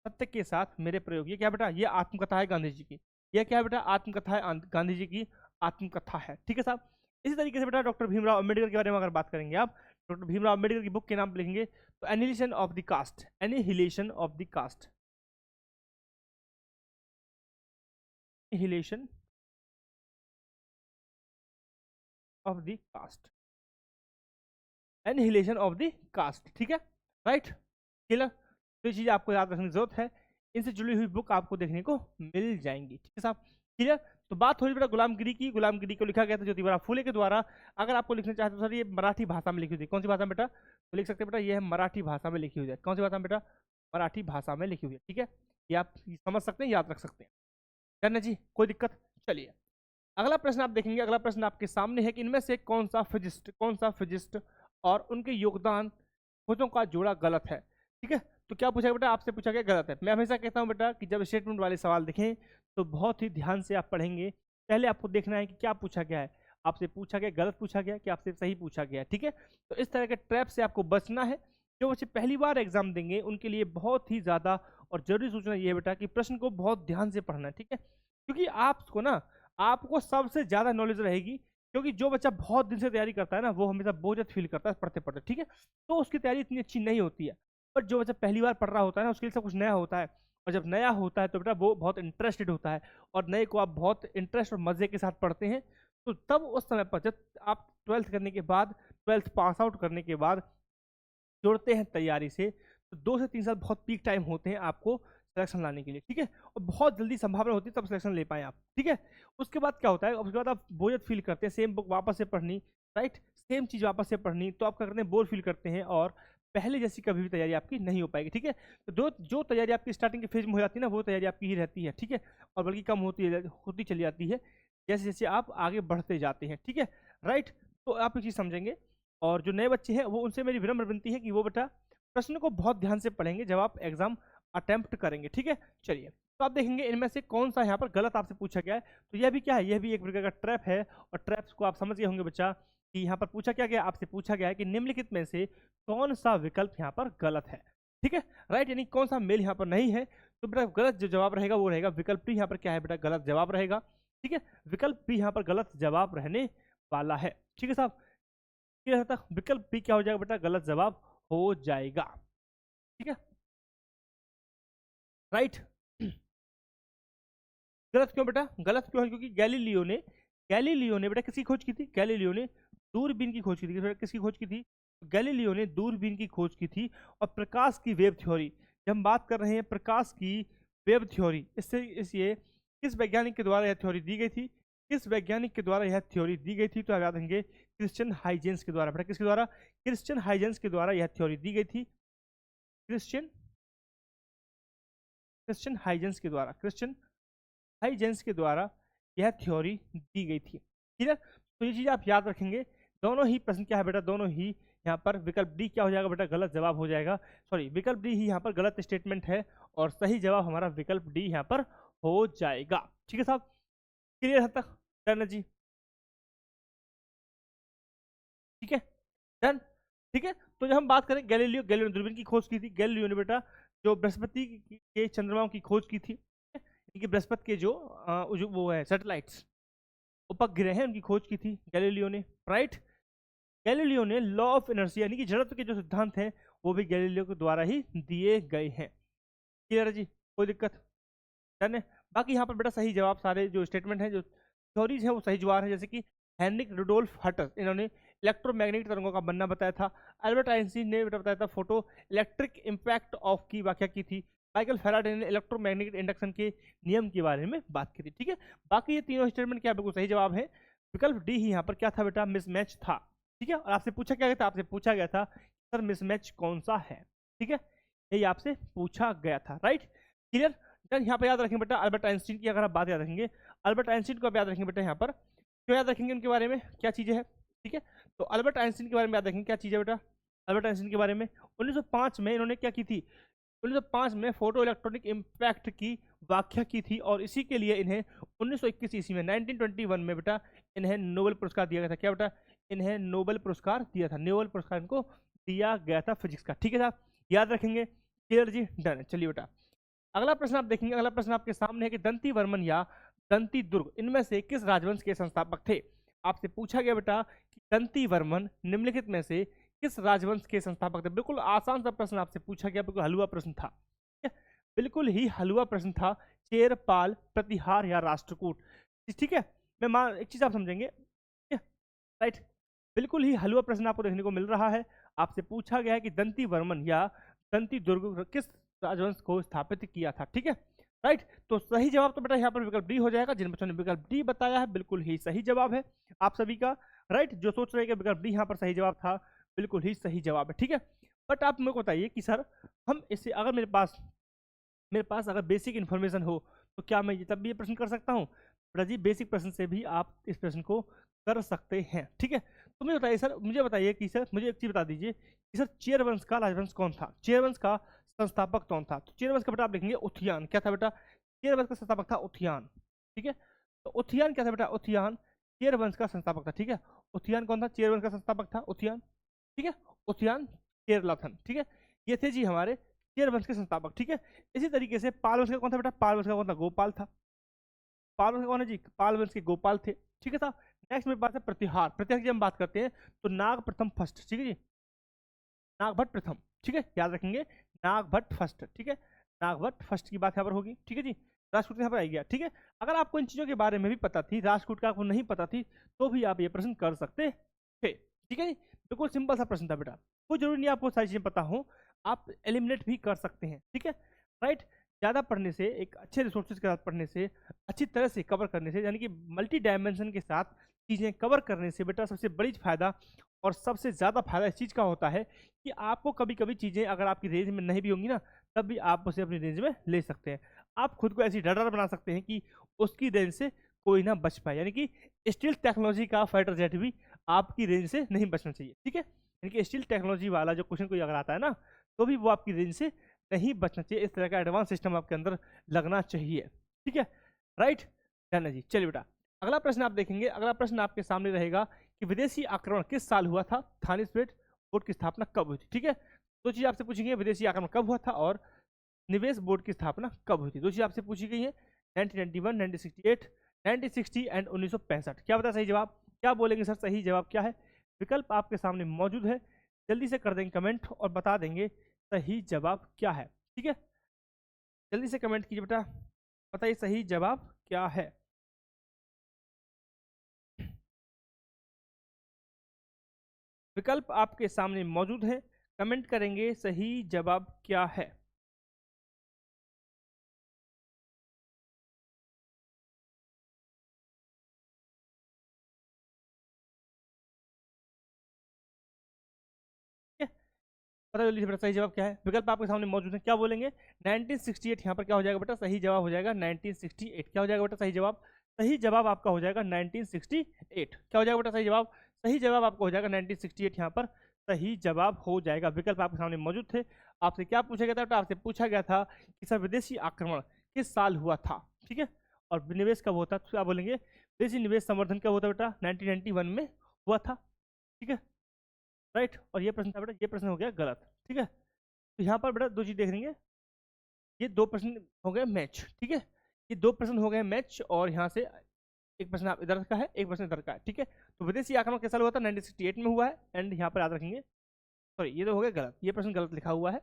सत्य के साथ मेरे प्रयोग, ये क्या बेटा? ये आत्मकथा है गांधी जी की, ये क्या है बेटा? आत्मकथा है, गांधी जी की आत्मकथा है, ठीक है साहब। इसी तरीके से बेटा डॉक्टर भीमराव अम्बेडकर के बारे में अगर बात करेंगे आप, डॉक्टर भीमराव अम्बेडकर की बुक के नाम लिखेंगे तो annihilation of the caste, annihilation of the caste, annihilation of the caste, annihilation of the caste, ठीक है, राइट। क्लियर? तो ये चीज आपको याद रखने की जरूरत है, इनसे जुड़ी हुई बुक आपको देखने को मिल जाएंगी, ठीक है साहब। क्लियर? तो बात हो रही बेटा गुलामगिरी की, गुलामगिरी को लिखा गया था ज्योतिबा फूले के द्वारा। अगर आपको लिखना चाहते हो सर ये मराठी भाषा में लिखी हुई थी, कौन सी भाषा में बेटा? तो लिख सकते हैं बेटा ये है मराठी भाषा में लिखी हुई है, कौन सी भाषा में बेटा? मराठी भाषा में लिखी हुई है, ठीक है। ये आप समझ सकते हैं, याद रख सकते हैं, डन है जी, कोई दिक्कत? चलिए अगला प्रश्न आप देखेंगे, अगला प्रश्न आपके सामने है कि इनमें से कौन सा फिजिस्ट और उनके योगदान खोजों का जोड़ा गलत है, ठीक है। तो क्या पूछा गया बेटा? आपसे पूछा गया गलत है। मैं हमेशा कहता हूं बेटा कि जब स्टेटमेंट वाले सवाल दिखें तो बहुत ही ध्यान से आप पढ़ेंगे। पहले आपको देखना है कि क्या पूछा गया है, आपसे पूछा गया गलत पूछा गया कि आपसे सही पूछा गया, ठीक है। तो इस तरह के ट्रैप से आपको बचना है। जो बच्चे पहली बार एग्जाम देंगे उनके लिए बहुत ही ज़्यादा और जरूरी सूचना ये है बेटा कि प्रश्न को बहुत ध्यान से पढ़ना है, ठीक है। क्योंकि आपको ना, आपको सबसे ज़्यादा नॉलेज रहेगी, क्योंकि जो बच्चा बहुत दिन से तैयारी करता है ना वो हमेशा बोझत फील करता है पढ़ते पढ़ते, ठीक है। तो उसकी तैयारी इतनी अच्छी नहीं होती है। पर जो बच्चा पहली बार पढ़ रहा होता है ना उसके लिए सब कुछ नया होता है, और जब नया होता है तो बेटा वो बहुत इंटरेस्टेड होता है, और नए को आप बहुत इंटरेस्ट और मज़े के साथ पढ़ते हैं। तो तब उस समय पर जब आप 12th करने के बाद, 12th पास आउट करने के बाद जुड़ते हैं तैयारी से, तो 2 से 3 साल बहुत पीक टाइम होते हैं आपको सिलेक्शन लाने के लिए, ठीक है। और बहुत जल्दी संभावना होती है तब सिलेक्शन ले पाएँ आप, ठीक है। उसके बाद क्या होता है, उसके बाद आप बोझत फील करते हैं, सेम बुक वापस से पढ़नी, राइट, सेम चीज़ वापस से पढ़नी, तो आप क्या करते हैं, बोर फील करते हैं और पहले जैसी कभी भी तैयारी आपकी नहीं हो पाएगी, ठीक है। तो जो तैयारी आपकी स्टार्टिंग के फेज में हो जाती है ना, वो तैयारी आपकी ही रहती है, ठीक है, और बल्कि कम होती चली जाती है जैसे जैसे आप आगे बढ़ते जाते हैं, ठीक है, राइट। तो आप एक चीज़ समझेंगे, और जो नए बच्चे हैं वो उनसे मेरी विनम्र विनती है कि वो बेटा प्रश्न को बहुत ध्यान से पढ़ेंगे जब आप एग्जाम अटेम्प्ट करेंगे, ठीक है। चलिए, तो आप देखेंगे इनमें से कौन सा यहाँ पर गलत आपसे पूछा गया है। तो यह भी क्या है, यह भी एक प्रकार का ट्रैप है, और ट्रैप्स को आप समझ गए होंगे बच्चा कि यहाँ पर पूछा क्या गया, आपसे पूछा गया है कि निम्नलिखित में से कौन सा विकल्प यहाँ पर गलत है, ठीक है, राइट, यानी कौन सा मेल यहाँ पर नहीं है। तो बेटा गलत जो जवाब रहेगा वो रहेगा विकल्प डी, यहाँ पर क्या है बेटा, गलत जवाब रहेगा, ठीक है, विकल्प बी यहाँ पर गलत जवाब रहने वाला है, ठीक है साहब। विकल्प बी क्या हो जाएगा बेटा, गलत जवाब हो जाएगा, ठीक है, राइट। गलत क्यों बेटा, गलत क्यों है, क्योंकि गैलीलियो ने बेटा किसकी खोज की थी, गैलीलियो ने दूरबीन की खोज की थी, किसकी खोज की थी, गैलीलियो ने दूरबीन की खोज की थी। और प्रकाश की वेव थ्योरी, जब हम बात कर रहे हैं प्रकाश की वेव थ्योरी, इससे किस वैज्ञानिक के द्वारा यह थ्योरी दी गई थी, किस वैज्ञानिक के द्वारा यह थ्योरी दी गई थी, तो आप याद रखेंगे क्रिश्चियन हाइजेंस के द्वारा, बेटा किसके द्वारा, क्रिश्चियन हाइजेंस के द्वारा यह थ्योरी दी गई थी, क्रिश्चियन क्रिश्चियन हाइजेंस के द्वारा, क्रिश्चियन हाइजेंस के द्वारा यह थ्योरी दी गई थी, ठीक है। तो ये चीज आप याद रखेंगे। दोनों ही प्रश्न क्या है बेटा, दोनों ही यहाँ पर विकल्प डी क्या हो जाएगा बेटा, गलत जवाब हो जाएगा, सॉरी विकल्प डी ही यहाँ पर गलत स्टेटमेंट है, और सही जवाब हमारा विकल्प डी यहाँ पर हो जाएगा, ठीक है साहब, क्लियर है तक, डन जी, ठीक है, डन, ठीक है। तो जब हम बात करें गैलीलियो ने दूरबीन की खोज की थी, गैलीलियो ने बेटा जो बृहस्पति के चंद्रमाओं की खोज की थी, कि बृहस्पति के जो वो है सैटेलाइट्स, उपग्रह हैं, उनकी खोज की थी गैलीलियो ने, राइट। गैलीलियो ने लॉ ऑफ इनर्शिया यानी कि जड़त्व के जो सिद्धांत हैं वो भी गैलीलियो के द्वारा ही दिए गए हैं, क्लियर है जी, कोई दिक्कत, डन है। बाकी यहाँ पर बेटा सही जवाब सारे जो स्टेटमेंट हैं, जो थ्योरीज हैं वो सही जवाब है, जैसे कि हेनरिक रुडोल्फ हटर, इन्होंने इलेक्ट्रोमैग्नेटिक तरंगों का बनना बताया था। अल्बर्ट आइंस्टीन ने बेटा बताया था फोटो इलेक्ट्रिक इम्पैक्ट ऑफ की व्याख्या की थी। माइकल फैराडे ने इलेक्ट्रोमैग्नेटिक इंडक्शन के नियम के बारे में बात की थी, ठीक है। बाकी ये तीनों स्टेटमेंट क्या बिल्कुल सही जवाब है, विकल्प डी ही यहाँ पर क्या था बेटा, मिसमैच था, ठीक है। और आपसे पूछा क्या गया था, आपसे पूछा गया था सर मिसमैच कौन सा है, ठीक है, यही आपसे पूछा गया था, राइट, क्लियर। यहाँ पर याद रखेंगे बेटा अल्बर्ट आइंस्टीन की अगर आप बात याद रखेंगे, अल्बर्ट आइंस्टीन को आप याद रखेंगे बेटा, यहाँ पर क्यों याद रखेंगे उनके बारे में, क्या चीज़ें हैं, ठीक है। तो अल्बर्ट आइंस्टीन के बारे में याद रखेंगे क्या चीज़ है बेटा, अल्बर्ट आइंस्टीन के बारे में 1905 में इन्होंने क्या की थी, 1905 में फोटो इलेक्ट्रॉनिक इम्पैक्ट की व्याख्या की थी, और इसी के लिए इन्हें 1921 ईस्वी में 1921 में बेटा इन्हें नोबेल पुरस्कार दिया गया था, क्या बेटा, इन्हें नोबेल पुरस्कार दिया था, नोबेल पुरस्कार इनको दिया गया था फिजिक्स का, ठीक है साहब, याद रखेंगे, क्लियर जी, डन है। चलिए बेटा अगला प्रश्न आप देखेंगे, अगला प्रश्न आपके सामने है कि दंती वर्मन या दंती दुर्ग इनमें से किस राजवंश के संस्थापक थे। आपसे पूछा गया बेटा कि दंती वर्मन निम्नलिखित में से किस राजवंश के संस्थापक थे। बिल्कुल आसान सा प्रश्न आपसे पूछा गया, बिल्कुल हलवा प्रश्न था, बिल्कुल ही हलवा प्रश्न था, चेर, पाल, प्रतिहार या राष्ट्रकूट, ठीक है। मैं एक चीज आप समझेंगे, राइट, बिल्कुल ही हलवा प्रश्न आपको देखने को मिल रहा है। आपसे पूछा गया है कि दंती वर्मन या दंती दुर्ग किस राजवंश को स्थापित किया था, ठीक है, राइट। तो सही जवाब तो बेटा यहाँ पर विकल्प डी हो जाएगा, जिन बच्चों ने विकल्प डी बताया है बिल्कुल ही सही जवाब है आप सभी का, राइट। जो सोच रहे हैं कि विकल्प डी यहाँ पर सही जवाब था, बिल्कुल ही सही जवाब है, ठीक है। बट आप मेरे को बताइए कि सर हम इससे अगर मेरे पास अगर बेसिक इन्फॉर्मेशन हो तो क्या मैं तब भी ये प्रश्न कर सकता हूँ, बेटा जी बेसिक प्रश्न से भी आप इस प्रश्न को कर सकते हैं, ठीक है। तो मुझे बताइए सर, मुझे बताइए कि सर मुझे एक चीज़ बता दीजिए कि सर चेर वंश का राजवंश कौन था, चेर वंश का संस्थापक कौन था। तो चेर वंश का बेटा आप लिखेंगे उथियान, क्या था बेटा, चेर वंश का संस्थापक था उथियान, ठीक है। तो उथियान क्या था बेटा, उथियान चेर वंश का संस्थापक था, ठीक है। उथियान कौन था, चेर वंश का संस्थापक था उथियान, ठीक है, उथियान चेरलाथन, ठीक है। ये थे जी हमारे चेर वंश के संस्थापक, ठीक है। इसी तरीके से पाल वंश का कौन था बेटा, पाल वंश का कौन था, गोपाल था, पाल वंश का कौन है जी, पाल वंश के गोपाल थे, ठीक है साहब। नेक्स्ट मेरे पास है प्रतिहार, प्रतिहार की हम बात करते हैं तो नाग प्रथम फर्स्ट, ठीक है जी, नागभट्ट प्रथम, ठीक है, याद रखेंगे नागभट्ट फर्स्ट, ठीक है, नागभट्ट फर्स्ट की बात यहाँ पर होगी, ठीक है जी। राष्ट्रकूट यहाँ पर आई गया, ठीक है। अगर आपको इन चीज़ों के बारे में भी पता थी, राष्ट्रकूट का आपको नहीं पता थी, तो भी आप ये प्रश्न कर सकते थे, ठीक है जी। बिल्कुल सिंपल सा प्रश्न था बेटा, कोई जरूरी नहीं आपको सारी चीज़ें पता हो, आप एलिमिनेट भी कर सकते हैं, ठीक है, राइट। ज़्यादा पढ़ने से, एक अच्छे रिसोर्सेज के साथ पढ़ने से, अच्छी तरह से कवर करने से, यानी कि मल्टी डायमेंशन के साथ चीज़ें कवर करने से बेटा सबसे बड़ी फायदा और सबसे ज़्यादा फायदा इस चीज़ का होता है कि आपको कभी कभी चीज़ें अगर आपकी रेंज में नहीं भी होंगी ना, तब भी आप उसे अपनी रेंज में ले सकते हैं। आप खुद को ऐसी डर बना सकते हैं कि उसकी रेंज से कोई ना बच पाए, यानी कि स्टील टेक्नोलॉजी का फाइटर जेट भी आपकी रेंज से नहीं बचना चाहिए, ठीक है। यानी कि स्टील टेक्नोलॉजी वाला जो क्वेश्चन कोई अगर आता है ना, तो भी वो आपकी रेंज से नहीं बचना चाहिए। इस तरह का एडवांस सिस्टम आपके अंदर लगना चाहिए, ठीक है। राइट, डन है जी। चलिए बेटा, अगला प्रश्न आप देखेंगे। अगला प्रश्न आपके सामने रहेगा कि विदेशी आक्रमण किस साल हुआ था, थाने स्टेट बोर्ड की स्थापना कब हुई थी, ठीक है। दो चीज आपसे पूछेंगे, विदेशी आक्रमण कब हुआ था और निवेश बोर्ड की स्थापना कब हुई थी। दो चीज आपसे पूछी गई है, 1991, 1968, 1960 एंड 1965। क्या बता सही जवाब, क्या बोलेंगे सर सही जवाब क्या है। विकल्प आपके सामने मौजूद है, जल्दी से कर देंगे कमेंट और बता देंगे सही जवाब क्या है, ठीक है। जल्दी से कमेंट कीजिए बेटा, बताइए सही जवाब क्या है। विकल्प आपके सामने मौजूद है, कमेंट करेंगे सही जवाब क्या है। पता जल्दी से बेटा सही जवाब क्या है। विकल्प आपके सामने मौजूद है, क्या बोलेंगे 1968। यहाँ पर क्या हो जाएगा बेटा, सही जवाब हो जाएगा 1968। क्या हो जाएगा बेटा सही जवाब, सही जवाब आपका हो जाएगा 1968। क्या हो जाएगा बेटा सही जवाब, सही जवाब आपका हो जाएगा 1968। यहाँ पर सही जवाब हो जाएगा। विकल्प आपके सामने मौजूद थे। आपसे क्या पूछा गया था बेटा, आपसे पूछा गया था कि सर विदेशी आक्रमण किस साल हुआ था, ठीक है, और निवेश कब होता, तो क्या बोलेंगे विदेशी निवेश संवर्धन कब होता बेटा, 1991 में हुआ था, ठीक है। राइट, और ये प्रश्न था बेटा, ये प्रश्न हो गया गलत, ठीक है। तो यहाँ पर बेटा दो चीज देख लेंगे, ये दो प्रश्न हो गए मैच, ठीक है। ये दो प्रश्न हो गए मैच और यहाँ से एक प्रश्न आप इधर का है, एक प्रश्न इधर का है, ठीक है। तो विदेशी आक्रमण किस साल हुआ था, 1968 में हुआ है। एंड यहाँ पर याद रखेंगे, सॉरी ये तो हो गया गलत, ये प्रश्न गलत लिखा हुआ है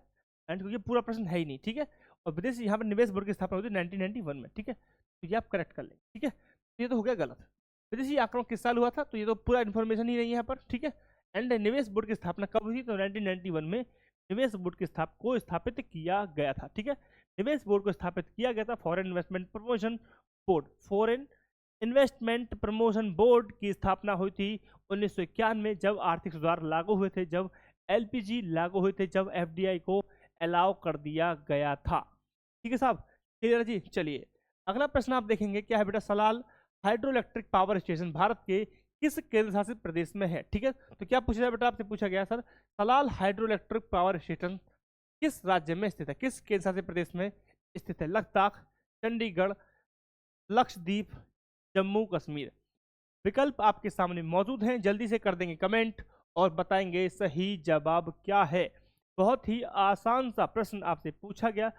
एंड क्योंकि पूरा प्रश्न है ही नहीं, ठीक है। और विदेशी यहाँ पर निवेश बोर्ड की स्थापना हुई थी 1991 में, ठीक है। तो ये आप करेक्ट कर लेंगे, ठीक है। तो ये तो हो गया गलत। विदेशी आक्रमण किस साल हुआ था, तो ये तो पूरा इन्फॉर्मेशन ही नहीं है यहाँ पर, ठीक है। एंड निवेश बोर्ड की स्थापना कब हुई थी, तो 1991 में निवेश बोर्ड की स्थापित किया गया था, ठीक है। निवेश बोर्ड को स्थापित किया गया था foreign investment promotion board, foreign investment promotion board की स्थापना हुई थी 1991 में, जब आर्थिक सुधार लागू हुए थे, जब एलपीजी लागू हुए थे, जब एफडीआई को अलाउ कर दिया गया था, ठीक है साहब, क्लियर है जी। चलिए अगला प्रश्न आप देखेंगे, क्या है बेटा, Salal hydro electric power station Bharat के किस केंद्र शासित प्रदेश में है, ठीक है। तो क्या पूछा जाए बेटा, आपसे पूछा गया sir Salal hydro electric power station किस राज्य में स्थित है, किस केंद्र शासित प्रदेश में स्थित है। लद्दाख, चंडीगढ़, लक्षद्वीप, जम्मू कश्मीर। विकल्प आपके सामने मौजूद हैं, जल्दी से कर देंगे कमेंट और बताएंगे सही जवाब क्या है। बहुत ही आसान सा प्रश्न आपसे पूछा गया,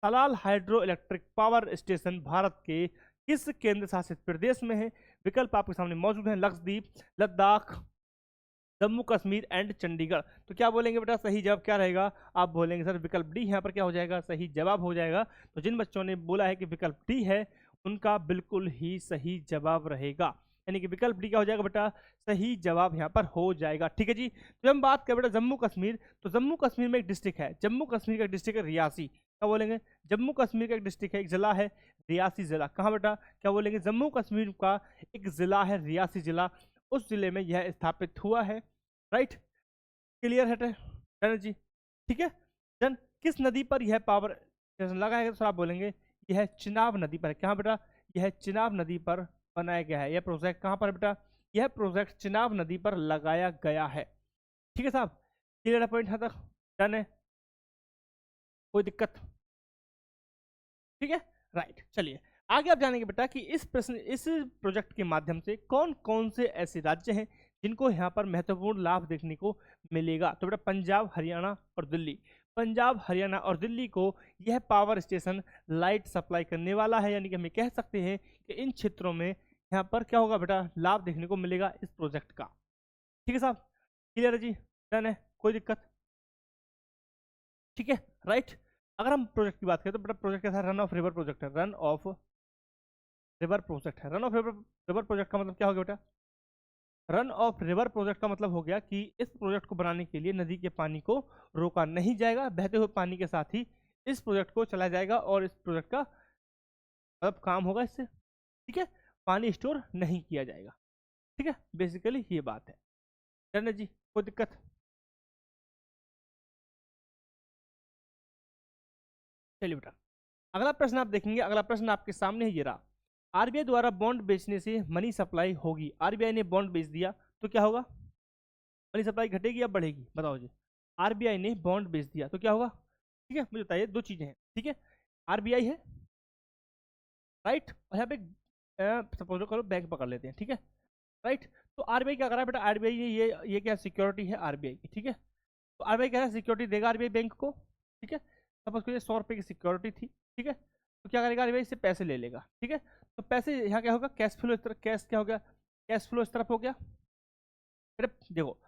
Salal hydro electric power station Bharat के किस केंद्र शासित प्रदेश में है। विकल्प आपके सामने मौजूद हैं, लक्षद्वीप, लद्दाख, जम्मू कश्मीर एंड चंडीगढ़। तो क्या बोलेंगे बेटा सही जवाब क्या रहेगा, आप बोलेंगे सर विकल्प डी यहाँ पर क्या हो जाएगा, सही जवाब हो जाएगा। तो जिन बच्चों ने बोला है कि विकल्प डी है, उनका बिल्कुल ही सही जवाब रहेगा, यानी कि विकल्प डी क्या हो जाएगा बेटा, सही जवाब यहाँ पर हो जाएगा, ठीक है जी। तो हम बात करें बेटा जम्मू कश्मीर, तो जम्मू कश्मीर में एक डिस्ट्रिक्ट है, जम्मू कश्मीर का डिस्ट्रिक्ट है रियासी। क्या बोलेंगे, जम्मू कश्मीर का एक डिस्ट्रिक्ट है, एक जिला है रियासी जिला। कहाँ बेटा, क्या बोलेंगे, जम्मू कश्मीर का एक जिला है रियासी जिला, उस जिले में यह स्थापित हुआ है। राइट, क्लियर है जी, ठीक है। देन किस नदी पर यह पावर स्टेशन लगा है, तो आप बोलेंगे यह चिनाब नदी पर है। कहाँ बेटा, यह चिनाब नदी पर बनाया गया है। यह प्रोजेक्ट कहाँ पर है बेटा, यह प्रोजेक्ट चिनाब नदी पर लगाया गया है, ठीक है साहब, क्लियर है पॉइंट यहाँ तक, डन है, कोई दिक्कत, ठीक है। राइट, चलिए आगे आप जानेंगे बेटा कि इस प्रोजेक्ट के माध्यम से कौन कौन से ऐसे राज्य हैं जिनको यहाँ पर महत्वपूर्ण लाभ देखने को मिलेगा। तो बेटा पंजाब, हरियाणा और दिल्ली, पंजाब, हरियाणा और दिल्ली को यह पावर स्टेशन लाइट सप्लाई करने वाला है, यानी कि हम कह सकते हैं कि इन क्षेत्रों में यहाँ पर क्या होगा बेटा, लाभ देखने को मिलेगा इस प्रोजेक्ट का, ठीक है साहब, क्लियर है जी, डन है, कोई दिक्कत, ठीक है। राइट, अगर हम प्रोजेक्ट की बात करें तो बेटा प्रोजेक्ट कैसा, रन ऑफ रिवर प्रोजेक्ट है, रन ऑफ रिवर प्रोजेक्ट है। रन ऑफ रिवर प्रोजेक्ट का मतलब क्या हो गया बेटा, रन ऑफ रिवर प्रोजेक्ट का मतलब हो गया कि इस प्रोजेक्ट को बनाने के लिए नदी के पानी को रोका नहीं जाएगा, बहते हुए पानी के साथ ही इस प्रोजेक्ट को चलाया जाएगा और इस प्रोजेक्ट का मतलब काम होगा इससे, ठीक है, पानी स्टोर नहीं किया जाएगा, ठीक है, बेसिकली ये बात है। डन है जी, कोई दिक्कत? चलिए बेटा, अगला प्रश्न आप देखेंगे, अगला प्रश्न आपके सामने है ये रहा। आरबीआई द्वारा बॉन्ड बेचने से मनी सप्लाई होगी। आरबीआई ने बॉन्ड बेच दिया तो क्या होगा? मनी सप्लाई घटेगी या बढ़ेगी? बताओ जी। आरबीआई ने बॉन्ड बेच दिया तो क्या होगा? ठीक है, मुझे बताइए, दो चीजें हैं, ठीक है। आरबीआई है, राइट, और यहाँ पे सपोज करो बैंक पकड़ लेते हैं, ठीक है, राइट। तो आरबीआई क्या कर रहा है बेटा? आरबीआई ने ये क्या सिक्योरिटी है आरबीआई की, ठीक है। तो आरबीआई कह रहा है सिक्योरिटी देगा आरबीआई बैंक को, ठीक है। सपोज करिए 100 रुपये की सिक्योरिटी थी, ठीक है। तो क्या करेगा आरबीआई? इससे पैसे ले लेगा, ठीक है। तो पैसे यहाँ क्या होगा? कैश फ्लो इस तरफ, कैश क्या हो गया? कैश फ्लो इस तरफ हो गया। फिर देखो,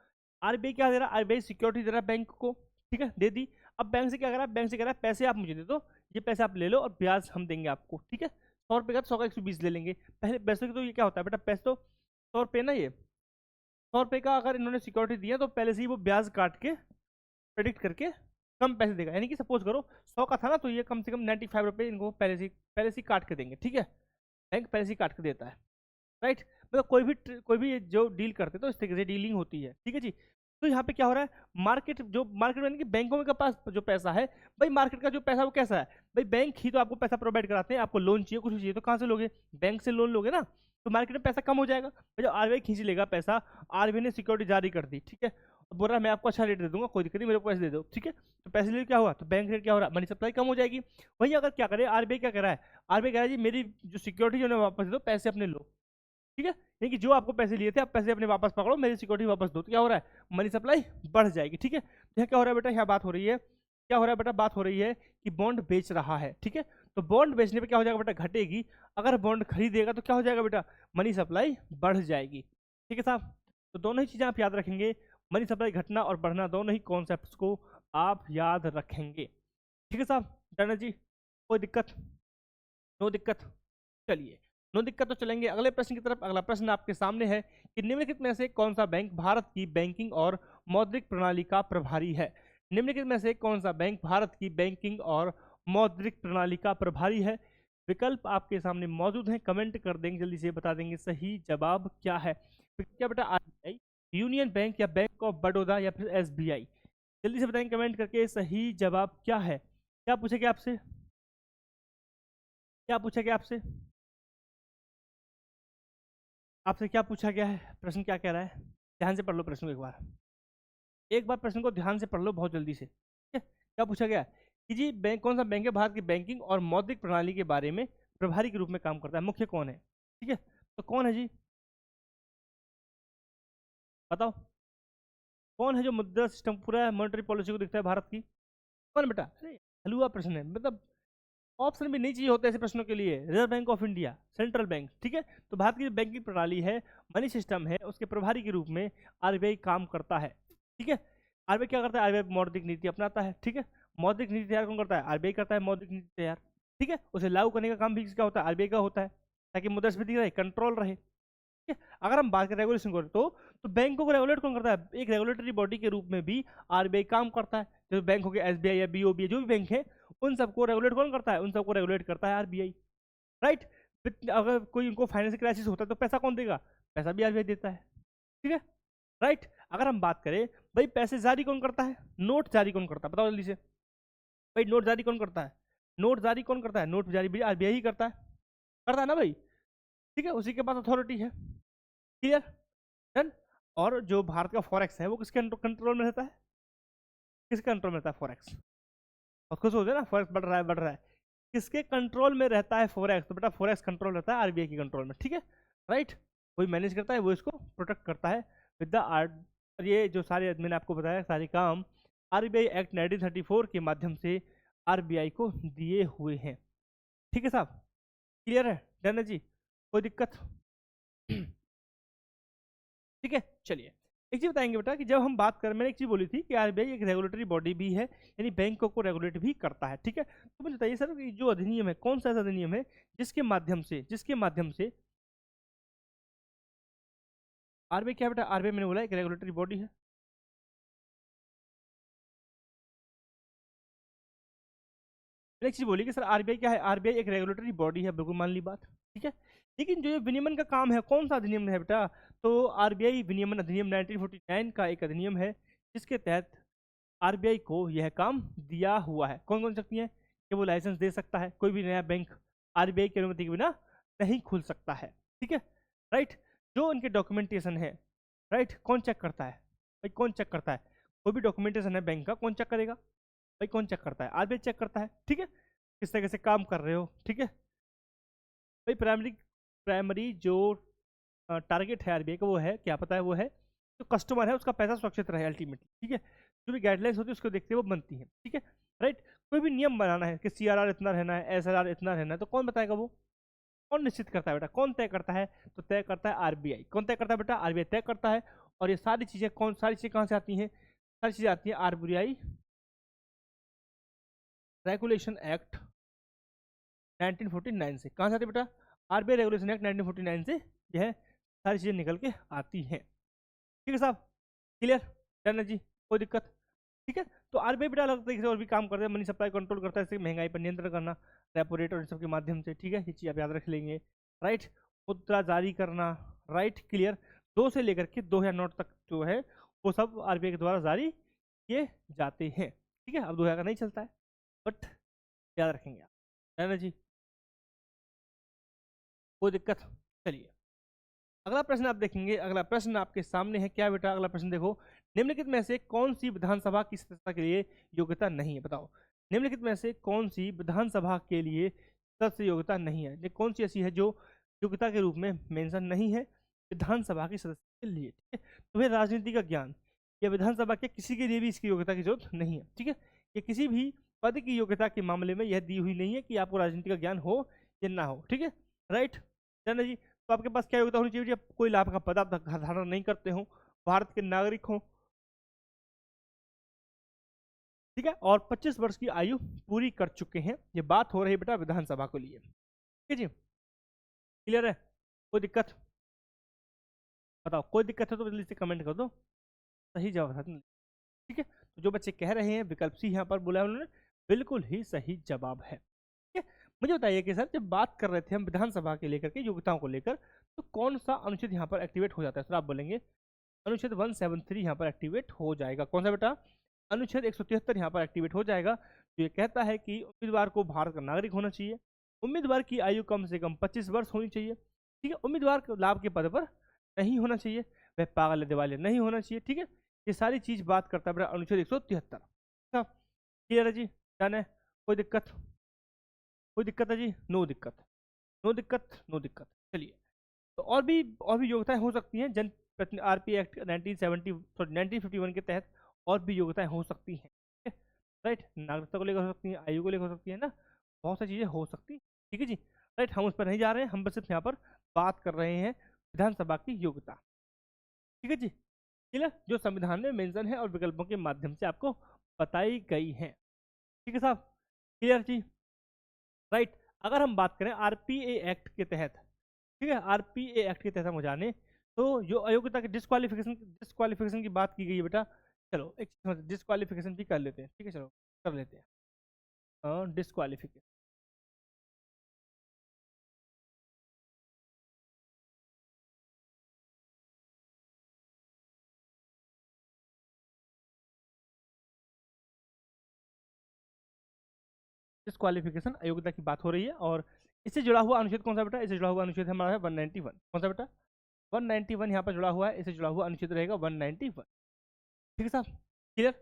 आरबीआई क्या दे रहा है? आरबीआई सिक्योरिटी दे रहा है बैंक को, ठीक है, दे दी। अब बैंक से क्या कर रहा है? बैंक से कह रहा है पैसे आप मुझे दे दो, ये पैसे आप ले लो और ब्याज हम देंगे आपको, ठीक है। 100 रुपये का 100 का 120 ले लेंगे। पहले पैसे की तो ये क्या होता है बेटा? पैसे तो 100 रुपये ना, ये 100 रुपये का अगर इन्होंने सिक्योरिटी दिया तो पहले से ही वो ब्याज काट के प्रेडिक्ट करके कम पैसे देगा। यानी कि सपोज करो 100 का था ना, तो ये कम से कम 95 रुपये इनको पहले से ही काट के देंगे, ठीक है। बैंक पहले से ही काट के देता है, राइट। मतलब कोई भी जो डील करते हैं तो इस तरीके से डीलिंग होती है, ठीक है जी। तो यहाँ पे क्या हो रहा है? मार्केट यानी कि बैंकों के पास जो पैसा है, भाई मार्केट का जो पैसा वो कैसा है? भाई बैंक ही तो आपको पैसा प्रोवाइड कराते हैं। आपको लोन चाहिए, कुछ भी चाहिए, तो कहाँ से लोगे? बैंक से लोन लोगे ना। तो मार्केट में पैसा कम हो जाएगा। जब आरबीआई खींच लेगा पैसा, आरबीआई ने सिक्योरिटी जारी कर दी, ठीक है, बोल रहा है मैं आपको अच्छा रेट दे दूंगा, कोई दिक्कत नहीं, मेरे को पैसे दे दो, ठीक है। तो पैसे ले क्या हुआ? तो बैंक रेट क्या हो रहा है? मनी सप्लाई कम हो जाएगी। वही अगर क्या करे आरबीआई, क्या कह रहा है? आरबीआई कह रहा है जी मेरी जो सिक्योरिटी जो है वापस दे दो, पैसे अपने लो, ठीक है। यानी कि जो आपको पैसे लिए थे आप पैसे अपने वापस पकड़ो, मेरी सिक्योरिटी वापस दो। तो क्या हो रहा है? मनी सप्लाई बढ़ जाएगी, ठीक है। तो यहाँ क्या हो रहा है बेटा? यहाँ बात हो रही है, क्या हो रहा है बेटा? बात हो रही है कि बॉन्ड बेच रहा है, ठीक है। तो बॉन्ड बेचने पे क्या हो जाएगा बेटा? घटेगी। अगर बॉन्ड खरीदेगा तो क्या हो जाएगा बेटा? मनी सप्लाई बढ़ जाएगी, ठीक है साहब। तो दोनों ही चीजें आप याद रखेंगे, मनी सप्लाई घटना और बढ़ना, दोनों ही कॉन्सेप्ट को आप याद रखेंगे, ठीक है साहब। डन है जी, कोई दिक्कत? नो दिक्कत? चलिए, नो दिक्कत तो चलेंगे अगले प्रश्न की तरफ। अगला प्रश्न आपके सामने है कि निम्नलिखित में से कौन सा बैंक भारत की बैंकिंग और मौद्रिक प्रणाली का प्रभारी है? निम्नलिखित में से कौन सा बैंक भारत की बैंकिंग और मौद्रिक प्रणाली का प्रभारी है? विकल्प आपके सामने मौजूद हैं, कमेंट कर देंगे, जल्दी से बता देंगे सही जवाब क्या है। क्या बेटा? आरबीआई, यूनियन बैंक, या बैंक ऑफ बड़ौदा, या फिर एसबीआई? जल्दी से बताएंगे कमेंट करके सही जवाब क्या है। क्या पूछेगा आपसे? क्या पूछा गया आपसे? आपसे क्या पूछा गया है? प्रश्न क्या कह रहा है? ध्यान से पढ़ लो प्रश्न को एक बार, एक बार प्रश्न को ध्यान से पढ़ लो बहुत जल्दी से, ठीक है। क्या पूछा गया है? कि जी बैंक, कौन सा बैंक है भारत की बैंकिंग और मौद्रिक प्रणाली के बारे में प्रभारी के रूप में काम करता है? मुख्य कौन है? ठीक है, तो कौन है जी? बताओ, कौन है जो मुद्रा सिस्टम, पूरा मॉनेटरी पॉलिसी को दिखता है भारत की? कौन बेटा? अरे हलुआ प्रश्न है, मतलब ऑप्शन भी नहीं चाहिए होता ऐसे प्रश्नों के लिए। Reserve bank of India, central bank, ठीक है। तो भारत की जो बैंकिंग प्रणाली है, मनी सिस्टम है, उसके प्रभारी के रूप में आरबीआई काम करता है, ठीक है। आरबीआई क्या करता है? आरबीआई मौद्रिक नीति अपनाता है, ठीक है। मौद्रिक नीति तैयार कौन करता है? आरबीआई करता है मौद्रिक नीति तैयार, ठीक है। उसे लागू करने का काम भी किसका होता है? आरबीआई का होता है, ताकि मुद्रास्फीति रहे, कंट्रोल रहे, ठीक है। अगर हम बात करें रेगुलेशन को, तो बैंकों को रेगुलेट कौन करता है? एक रेगुलेटरी बॉडी के रूप में भी आरबीआई काम करता है। जो बैंक हो गया एसबीआई या बीओबी, जो भी बैंक है, उन सबको रेगुलेट कौन करता है? उन सबको रेगुलेट करता है आरबीआई, राइट। अगर कोई उनको फाइनेंशियल क्राइसिस होता है तो पैसा कौन देगा? पैसा भी आरबीआई देता है, ठीक है, राइट। अगर हम बात करें भाई पैसे जारी कौन करता है? नोट जारी कौन करता है? बताओ जल्दी से भाई, नोट जारी कौन करता है? नोट जारी कौन करता है? नोट जारी भी आरबीआई ही करता है ना भाई, ठीक है। उसी के पास अथॉरिटी है, क्लियर, डन। और जो भारत का फॉरेक्स है वो किसके कंट्रोल में रहता है? किसके कंट्रोल में रहता है फॉरेक्स? और खुश होते हैं ना, फॉरेक्स बढ़ रहा है बढ़ रहा है। किसके कंट्रोल में रहता है फॉरेक्स? तो बेटा फॉरेक्स कंट्रोल रहता है आरबीआई के कंट्रोल में, ठीक है, राइट। वही मैनेज करता है, वो इसको प्रोटेक्ट करता है विद द आर्ट। ये जो सारे मैंने आपको बताया सारे काम आरबीआई एक्ट 1934 के माध्यम से आरबीआई को दिए हुए हैं, ठीक है साहब, क्लियर है, डन है जी, कोई दिक्कत? ठीक है, चलिए एक चीज बताएंगे बेटा कि जब हम बात कर, मैंने एक चीज बोली थी कि आरबीआई एक रेगुलेटरी बॉडी भी है, यानी बैंकों को रेगुलेट भी करता है, ठीक है। तो मुझे बताइए सर, जो अधिनियम है, कौन सा ऐसा अधिनियम है जिसके माध्यम से आरबीआई, क्या बेटा? आरबीआई मैंने बोला एक रेगुलेटरी बॉडी है। मैंने एक चीज बोली कि सर आरबीआई क्या है? आरबीआई एक रेगुलेटरी बॉडी है, बिल्कुल मान ली बात, ठीक है। लेकिन जो ये विनियमन का काम है, कौन सा अधिनियम है बेटा? तो आरबीआई विनियमन अधिनियम 1949 का एक अधिनियम है जिसके तहत आरबीआई को यह काम दिया हुआ है। कौन कौन सकती है कि वो लाइसेंस दे सकता है, कोई भी नया बैंक आरबीआई की अनुमति के बिना नहीं खुल सकता है। ठीक है, राइट। जो उनके डॉक्यूमेंटेशन है, राइट, कौन चेक करता है भाई? कौन चेक करता है? कोई भी डॉक्यूमेंटेशन है बैंक का, कौन चेक करेगा भाई? कौन चेक करता है? आरबीआई चेक करता है। ठीक है, किस तरह से काम कर रहे हो। ठीक है भाई, प्राइमरी प्राइमरी जो टारगेट है आरबीआई का वो है क्या पता है? वो है जो कस्टमर है उसका पैसा सुरक्षित रहे अल्टीमेटली। ठीक है, जो भी गाइडलाइंस होती है उसको देखते हुए वो बनती है। ठीक है, राइट। कोई भी नियम बनाना है कि सीआरआर इतना रहना है, एसएलआर इतना रहना है, तो कौन बताएगा? वो कौन निश्चित करता है बेटा? कौन तय करता है? तो तय करता है आरबीआई। कौन तय करता है बेटा? आरबीआई तय करता है। और ये सारी चीजें सारी चीजें कहाँ से आती हैं? सारी चीजें आती हैं आरबीआई रेगुलेशन एक्ट 1949 से। कहाँ से आती है बेटा? आरबीआई रेगुलेशन एक्ट 1949 से यह सारी चीजें निकल के आती हैं। ठीक है साहब, क्लियर? डन है जी, कोई दिक्कत? ठीक है, तो आरबीआई बेटा अलग तरीके से और भी काम करता है, मनी सप्लाई कंट्रोल करता है, जैसे महंगाई पर नियंत्रण करना, रेपो रेट और इन सब के माध्यम से। ठीक है, ये चीज आप याद रख लेंगे, राइट। मुद्रा जारी करना, राइट, क्लियर। 2 से लेकर के 2000 नोट तक जो है वो सब आरबीआई के द्वारा जारी किए जाते हैं। ठीक है, अब 2000 का नहीं चलता है, बट याद रखेंगे आप, है ना जी, कोई दिक्कत? चलिए अगला प्रश्न आप देखेंगे। अगला प्रश्न आपके सामने है, क्या बेटा? अगला प्रश्न देखो, निम्नलिखित में से कौन सी विधानसभा की सदस्यता के लिए योग्यता नहीं है? बताओ, निम्नलिखित में से कौन सी विधानसभा के लिए सदस्य योग्यता नहीं है? ये कौन सी ऐसी है जो योग्यता के रूप में मेंशन नहीं है विधानसभा की सदस्य के लिए? ठीक है, तुम्हें राजनीति का ज्ञान या विधानसभा के किसी के लिए भी इसकी योग्यता की जरूरत नहीं है। ठीक है, ये किसी भी पद की योग्यता के मामले में यह दी हुई नहीं है कि आपको राजनीति का ज्ञान हो या ना हो। ठीक है, राइट, जाना जी। तो आपके पास क्या योग्यता होनी चाहिए? जब कोई लाभ का पद आप धारण नहीं करते हो, भारत के नागरिक हो, ठीक है, और 25 वर्ष की आयु पूरी कर चुके हैं। ये बात हो रही है बेटा विधानसभा को लिए। ठीक है जी, क्लियर है? कोई दिक्कत? बताओ, कोई दिक्कत है तो जल्दी से कमेंट कर दो, सही जवाब है। ठीक है, तो जो बच्चे कह रहे हैं विकल्प सी यहाँ पर बोला है उन्होंने, बिल्कुल ही सही जवाब है। ठीक है, मुझे बताइए कि सर जब बात कर रहे थे हम विधानसभा के लेकर के योग्यताओं को लेकर, तो कौन सा अनुच्छेद यहाँ पर एक्टिवेट हो जाता है? सर आप बोलेंगे अनुच्छेद 173 यहाँ पर एक्टिवेट हो जाएगा। कौन सा बेटा? अनुच्छेद 173 यहाँ पर एक्टिवेट हो जाएगा, जो ये कहता है कि उम्मीदवार को भारत का नागरिक होना चाहिए, उम्मीदवार की आयु कम से कम 25 वर्ष होनी चाहिए। ठीक है, उम्मीदवार लाभ के पद पर नहीं होना चाहिए, वह पागल या दिवालिया नहीं होना चाहिए। ठीक है, ये सारी चीज बात करता है अनुच्छेद 173। क्लियर है जी? डन है? कोई दिक्कत? कोई दिक्कत है जी? नो दिक्कत, नो दिक्कत, नो दिक्कत। चलिए, तो और भी योग्यताएं हो सकती हैं जन आरपी एक्ट 1951 के तहत, और भी योग्यताएं हो सकती हैं। ठीक है, राइट, नागरिकता को लेकर हो सकती हैं, आयु को लेकर हो सकती है ना, बहुत सारी चीजें हो सकती हैं। ठीक है जी, राइट, हम उस पर नहीं जा रहे हैं, हम बस सिर्फ यहाँ पर बात कर रहे हैं विधानसभा की योग्यता। ठीक है जी, क्लियर? जो संविधान में मेंशन है और विकल्पों के माध्यम से आपको बताई गई है। ठीक है साहब, क्लियर जी, राइट। अगर हम बात करें आरपीए एक्ट के तहत, ठीक है, आरपीए एक्ट के तहत हम जाने, तो जो अयोग्यता की डिस्क्वालिफिकेशन की बात की गई है बेटा, चलो एक डिस्क्वालिफिकेशन भी कर लेते हैं। ठीक है, चलो कर लेते हैं डिस्क्वालिफिकेशन। डिस्क्वालिफिकेशन अयोग्यता की बात हो रही है, और इससे जुड़ा हुआ अनुच्छेद कौन सा बेटा? इससे जुड़ा हुआ अनुच्छेद हमारा है 191। कौन सा बेटा? 191 यहाँ पर जुड़ा हुआ है, इससे जुड़ा हुआ अनुच्छेद रहेगा 191। ठीक है साहब, क्लियर?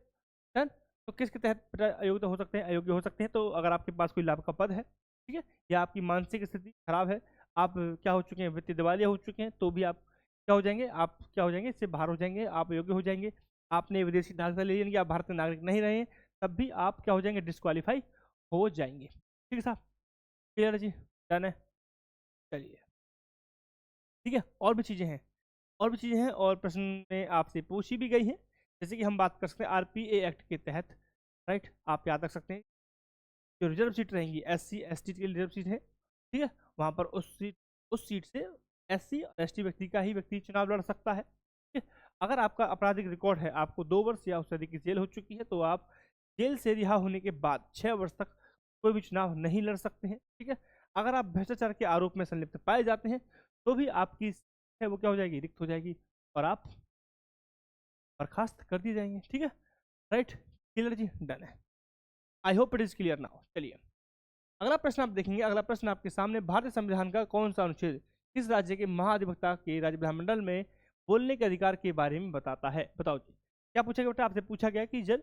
डन। तो किसके तहत बेटा अयोग्य हो सकते हैं, अयोग्य हो सकते हैं? तो अगर आपके पास कोई लाभ का पद है, ठीक है, या आपकी मानसिक स्थिति खराब है, आप क्या हो चुके हैं, वित्तीय दिवालिया हो चुके हैं, तो भी आप क्या हो जाएंगे? आप क्या हो जाएंगे? इससे बाहर हो जाएंगे, आप अयोग्य हो जाएंगे। आपने विदेशी नागरिकता ले लिया, आप भारत के नागरिक नहीं रहे, तब भी आप क्या हो जाएंगे? डिस्क्वालीफाई हो जाएंगे। ठीक है साहब, क्लियर है जी? डन है? चलिए, ठीक है, और भी चीज़ें हैं, और भी चीज़ें हैं, और प्रश्न में आपसे पूछी भी गई है। जैसे कि हम बात कर सकते हैं आरपीए एक्ट के तहत, राइट, आप याद रख सकते हैं जो रिजर्व सीट रहेंगी एससी एसटी के लिए रिजर्व सीट है। ठीक है, वहाँ पर उस सीट से एससी और एसटी व्यक्ति का ही व्यक्ति चुनाव लड़ सकता है। ठीक है, अगर आपका आपराधिक रिकॉर्ड है, आपको 2 वर्ष या उससे अधिक की जेल हो चुकी है, तो आप जेल से रिहा होने के बाद 6 वर्ष तक कोई भी चुनाव नहीं लड़ सकते हैं। ठीक है, अगर आप भ्रष्टाचार के आरोप में संलिप्त पाए जाते हैं, तो भी आपकी है वो क्या हो जाएगी, रिक्त हो जाएगी और आप बर्खास्त कर दिए जाएंगे। ठीक है, राइट, क्लियर जी, डन है। आई hope it is clear now. चलिए अगला प्रश्न आप देखेंगे। अगला प्रश्न आपके सामने, भारतीय संविधान का कौन सा अनुच्छेद किस राज्य के महाधिवक्ता के राज्य विधानमंडल में बोलने के अधिकार के बारे में बताता है? बताओ जी, क्या पूछा गया बेटा? आपसे पूछा गया कि जब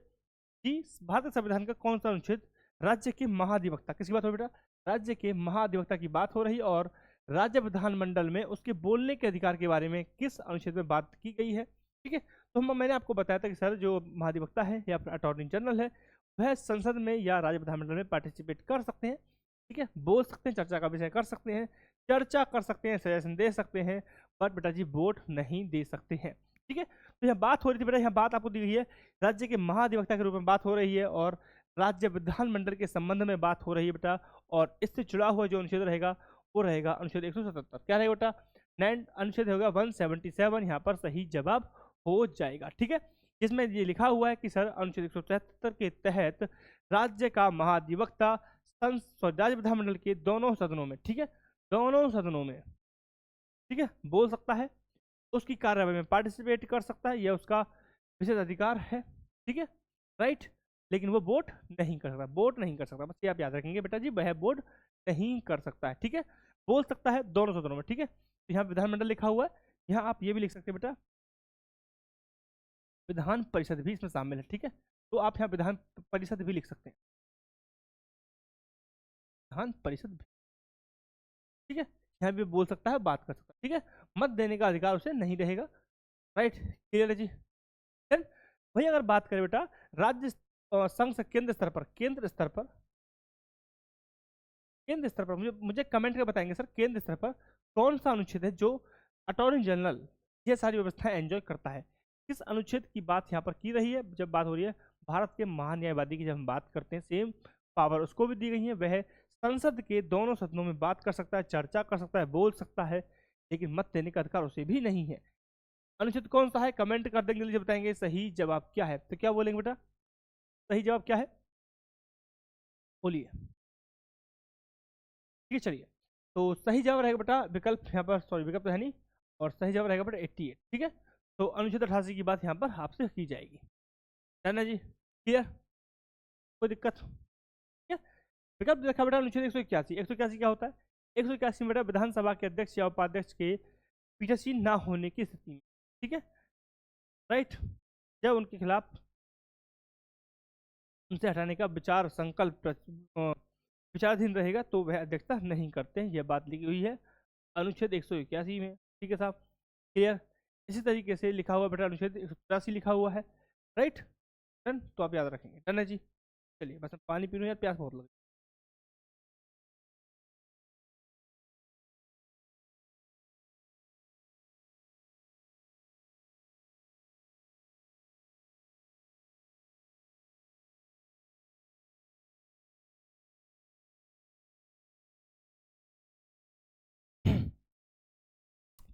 कि भारतीय संविधान का कौन सा अनुच्छेद राज्य के महाधिवक्ता, किसकी बात हो रही बेटा? राज्य के महाधिवक्ता की बात हो रही है और राज्य विधानमंडल में उसके बोलने के अधिकार के बारे में किस अनुच्छेद में बात की गई है? ठीक है, तो मैंने आपको बताया था कि सर जो महाधिवक्ता है या अटॉर्नी जनरल है वह संसद में या राज्य विधानमंडल में पार्टिसिपेट कर सकते हैं। ठीक है, बोल सकते हैं, चर्चा का विषय कर सकते हैं, चर्चा कर सकते हैं, सजेशन दे सकते हैं, बट बेटा जी वोट नहीं दे सकते हैं। ठीक है, तो यहाँ बात हो रही थी बेटा, यहाँ बात आपको दी गई है राज्य के महाधिवक्ता के रूप में बात हो रही है और राज्य विधानमंडल के संबंध में बात हो रही है बेटा, और इससे जुड़ा हुआ जो अनुच्छेद रहेगा वो रहेगा अनुच्छेद 177। क्या रहेगा बेटा? अनुच्छेद होगा 177, यहाँ पर सही जवाब हो जाएगा। ठीक है, जिसमें ये लिखा हुआ है कि सर अनुच्छेद 177 के तहत राज्य का महाधिवक्ता राज्य विधानमंडल के दोनों सदनों में, ठीक है, दोनों सदनों में, ठीक है, बोल सकता है, उसकी कार्यवाही में पार्टिसिपेट कर सकता है, यह उसका विशेष अधिकार है। ठीक है, राइट, लेकिन वो वोट नहीं कर सकता, वोट नहीं कर सकता, बस ये आप याद रखेंगे बेटा जी, वह वोट नहीं कर सकता है। ठीक है, बोल सकता है दोनों सदनों में। ठीक है, यहाँ विधानमंडल लिखा हुआ है, यहाँ आप ये भी लिख सकते हैं बेटा विधान परिषद भी इसमें शामिल है। ठीक है, तो आप यहाँ विधान परिषद भी लिख सकते हैं, विधान परिषद भी। ठीक है, यहाँ भी बोल सकता है, बात कर सकता है। ठीक है, मत देने का अधिकार उसे नहीं रहेगा। राइट, क्लियर है जी। फिर वही अगर बात करें बेटा राज्य संघ से केंद्र स्तर पर, केंद्र स्तर पर मुझे कमेंट कर बताएंगे सर केंद्र स्तर पर कौन सा अनुच्छेद है जो अटॉर्नी जनरल ये सारी व्यवस्थाएं एंजॉय करता है? किस अनुच्छेद की बात यहाँ पर की रही है जब बात हो रही है भारत के महान्यायवादी की? जब हम बात करते हैं सेम पावर उसको भी दी गई है, वह संसद के दोनों सदनों में बात कर सकता है, चर्चा कर सकता है, बोल सकता है, लेकिन मत देने का अधिकार उसे भी नहीं है। अनुच्छेद कौन सा है? कमेंट कर देंगे, जल्दी बताएंगे सही जवाब क्या है। तो क्या बोलेंगे बेटा, सही जवाब क्या है बोलिए। ठीक है, चलिए, तो सही जवाब रहेगा बेटा विकल्प, यहाँ पर सॉरी विकल्प तो है नहीं, और सही जवाब रहेगा बेटा 88। ठीक है, तो अनुच्छेद 88 की बात यहाँ पर आपसे की जाएगी। है ना जी, क्लियर, कोई दिक्कत? ठीक है, विकल्प देखा बेटा अनुच्छेद 181। 181 क्या होता है? 181 बेटा विधानसभा के अध्यक्ष या उपाध्यक्ष के पीठासीन ना होने की स्थिति में, ठीक है, राइट, जब उनके खिलाफ उनसे हटाने का विचार संकल्प विचाराधीन रहेगा तो वह अध्यक्षता नहीं करते हैं। यह बात लिखी हुई है अनुच्छेद 181 में। ठीक है साहब, क्लियर। इसी तरीके से लिखा हुआ बेटा अनुच्छेद 183 लिखा हुआ है, राइट, डन, तो आप याद रखेंगे। डन है जी, चलिए बस मैं पानी पी लूँ यार, प्यास बहुत लग रही है।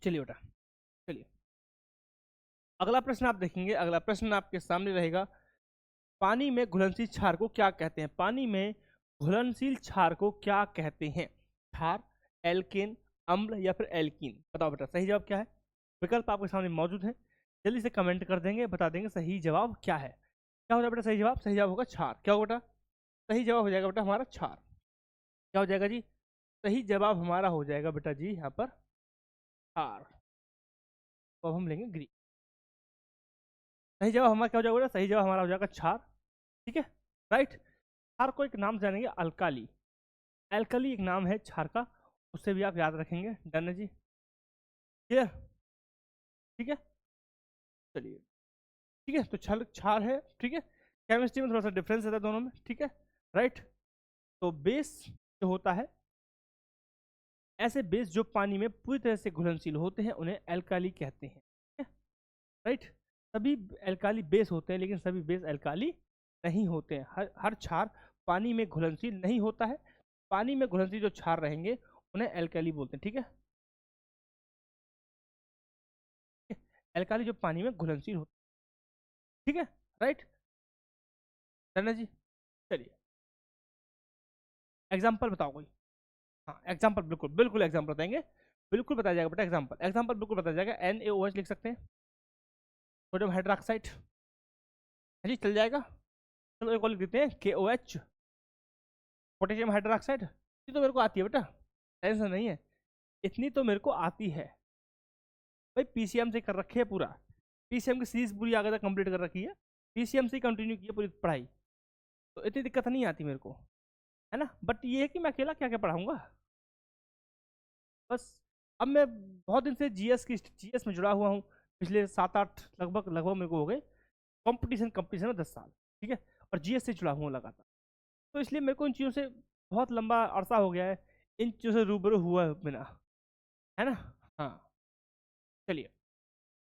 चलिए बेटा, चलिए अगला प्रश्न आप देखेंगे। अगला प्रश्न आपके सामने रहेगा, पानी में घुलनशील क्षार को क्या कहते हैं? पानी में घुलनशील क्षार को क्या कहते हैं? क्षार, एल्केन, अम्ल या फिर एल्कीन? बताओ बेटा सही जवाब क्या है? विकल्प आपके सामने मौजूद है, जल्दी से कमेंट कर देंगे, बता देंगे सही जवाब क्या है। क्या होगा बेटा सही जवाब? सही जवाब होगा क्षार। क्या होगा बेटा? सही जवाब हो जाएगा बेटा हमारा क्षार। क्या हो जाएगा जी? सही जवाब हमारा हो जाएगा बेटा जी यहाँ पर क्षार। तो अब हम लेंगे ग्रीन। सही जवाब हमारा क्या हो जाएगा बेटा? सही जवाब हमारा हो जाएगा क्षार। ठीक है, राइट। क्षार को एक नाम जानेंगे अल्काली, एल्कली एक नाम है क्षार का, उससे भी आप याद रखेंगे। डन है जी, क्लियर, ठीक है, चलिए, ठीक है, तो क्षार क्षार है। ठीक है, केमिस्ट्री में थोड़ा सा डिफरेंस रहता है दोनों में। ठीक है, राइट, तो बेस जो होता है, ऐसे बेस जो पानी में पूरी तरह से घुलनशील होते हैं उन्हें एल्काली कहते हैं। ठीक है, राइट, सभी एल्काली बेस होते हैं लेकिन सभी बेस एल्काली नहीं होते हैं। हर क्षार पानी में घुलनशील नहीं होता है। पानी में घुलनशील जो क्षार रहेंगे उन्हें एल्काली बोलते हैं। ठीक है, एल्काली जो पानी में घुलनशील होते हैं। ठीक है, राइट, धन्य जी, चलिए एग्जाम्पल बताओ कोई। हाँ एग्जाम्पल, बिल्कुल बिल्कुल एग्जाम्पल बताएंगे। बिल्कुल बताया जाएगा बेटा। एग्जाम्पल एग्जाम्पल बिल्कुल बताया जाएगा। NaOH लिख सकते हैं, सोडियम हाइड्रोक्साइड, जी चल जाएगा। चलो एक और लिख देते हैं KOH, पोटेशियम हाइड्रोक्साइड। ये तो मेरे को आती है बेटा, टेंशन नहीं है, इतनी तो मेरे को आती है भाई। PCM से कर रखी है पूरा, PCM की सीरीज पूरी आगे तक कंप्लीट कर रखी है, PCM से कंटिन्यू की है पूरी पढ़ाई, तो इतनी दिक्कत नहीं आती मेरे को, है ना। बट ये है कि मैं अकेला क्या क्या पढ़ाऊंगा बस। अब मैं बहुत दिन से GS में जुड़ा हुआ हूँ, पिछले 7-8 लगभग लगभग मेरे को हो गए कंपटीशन कंपटीशन में 10 साल, ठीक है। और GS से जुड़ा हुआ लगातार, तो इसलिए मेरे को इन चीज़ों से बहुत लंबा अरसा हो गया है, इन चीज़ों से रूबरू हुआ बिना, है ना। हाँ चलिए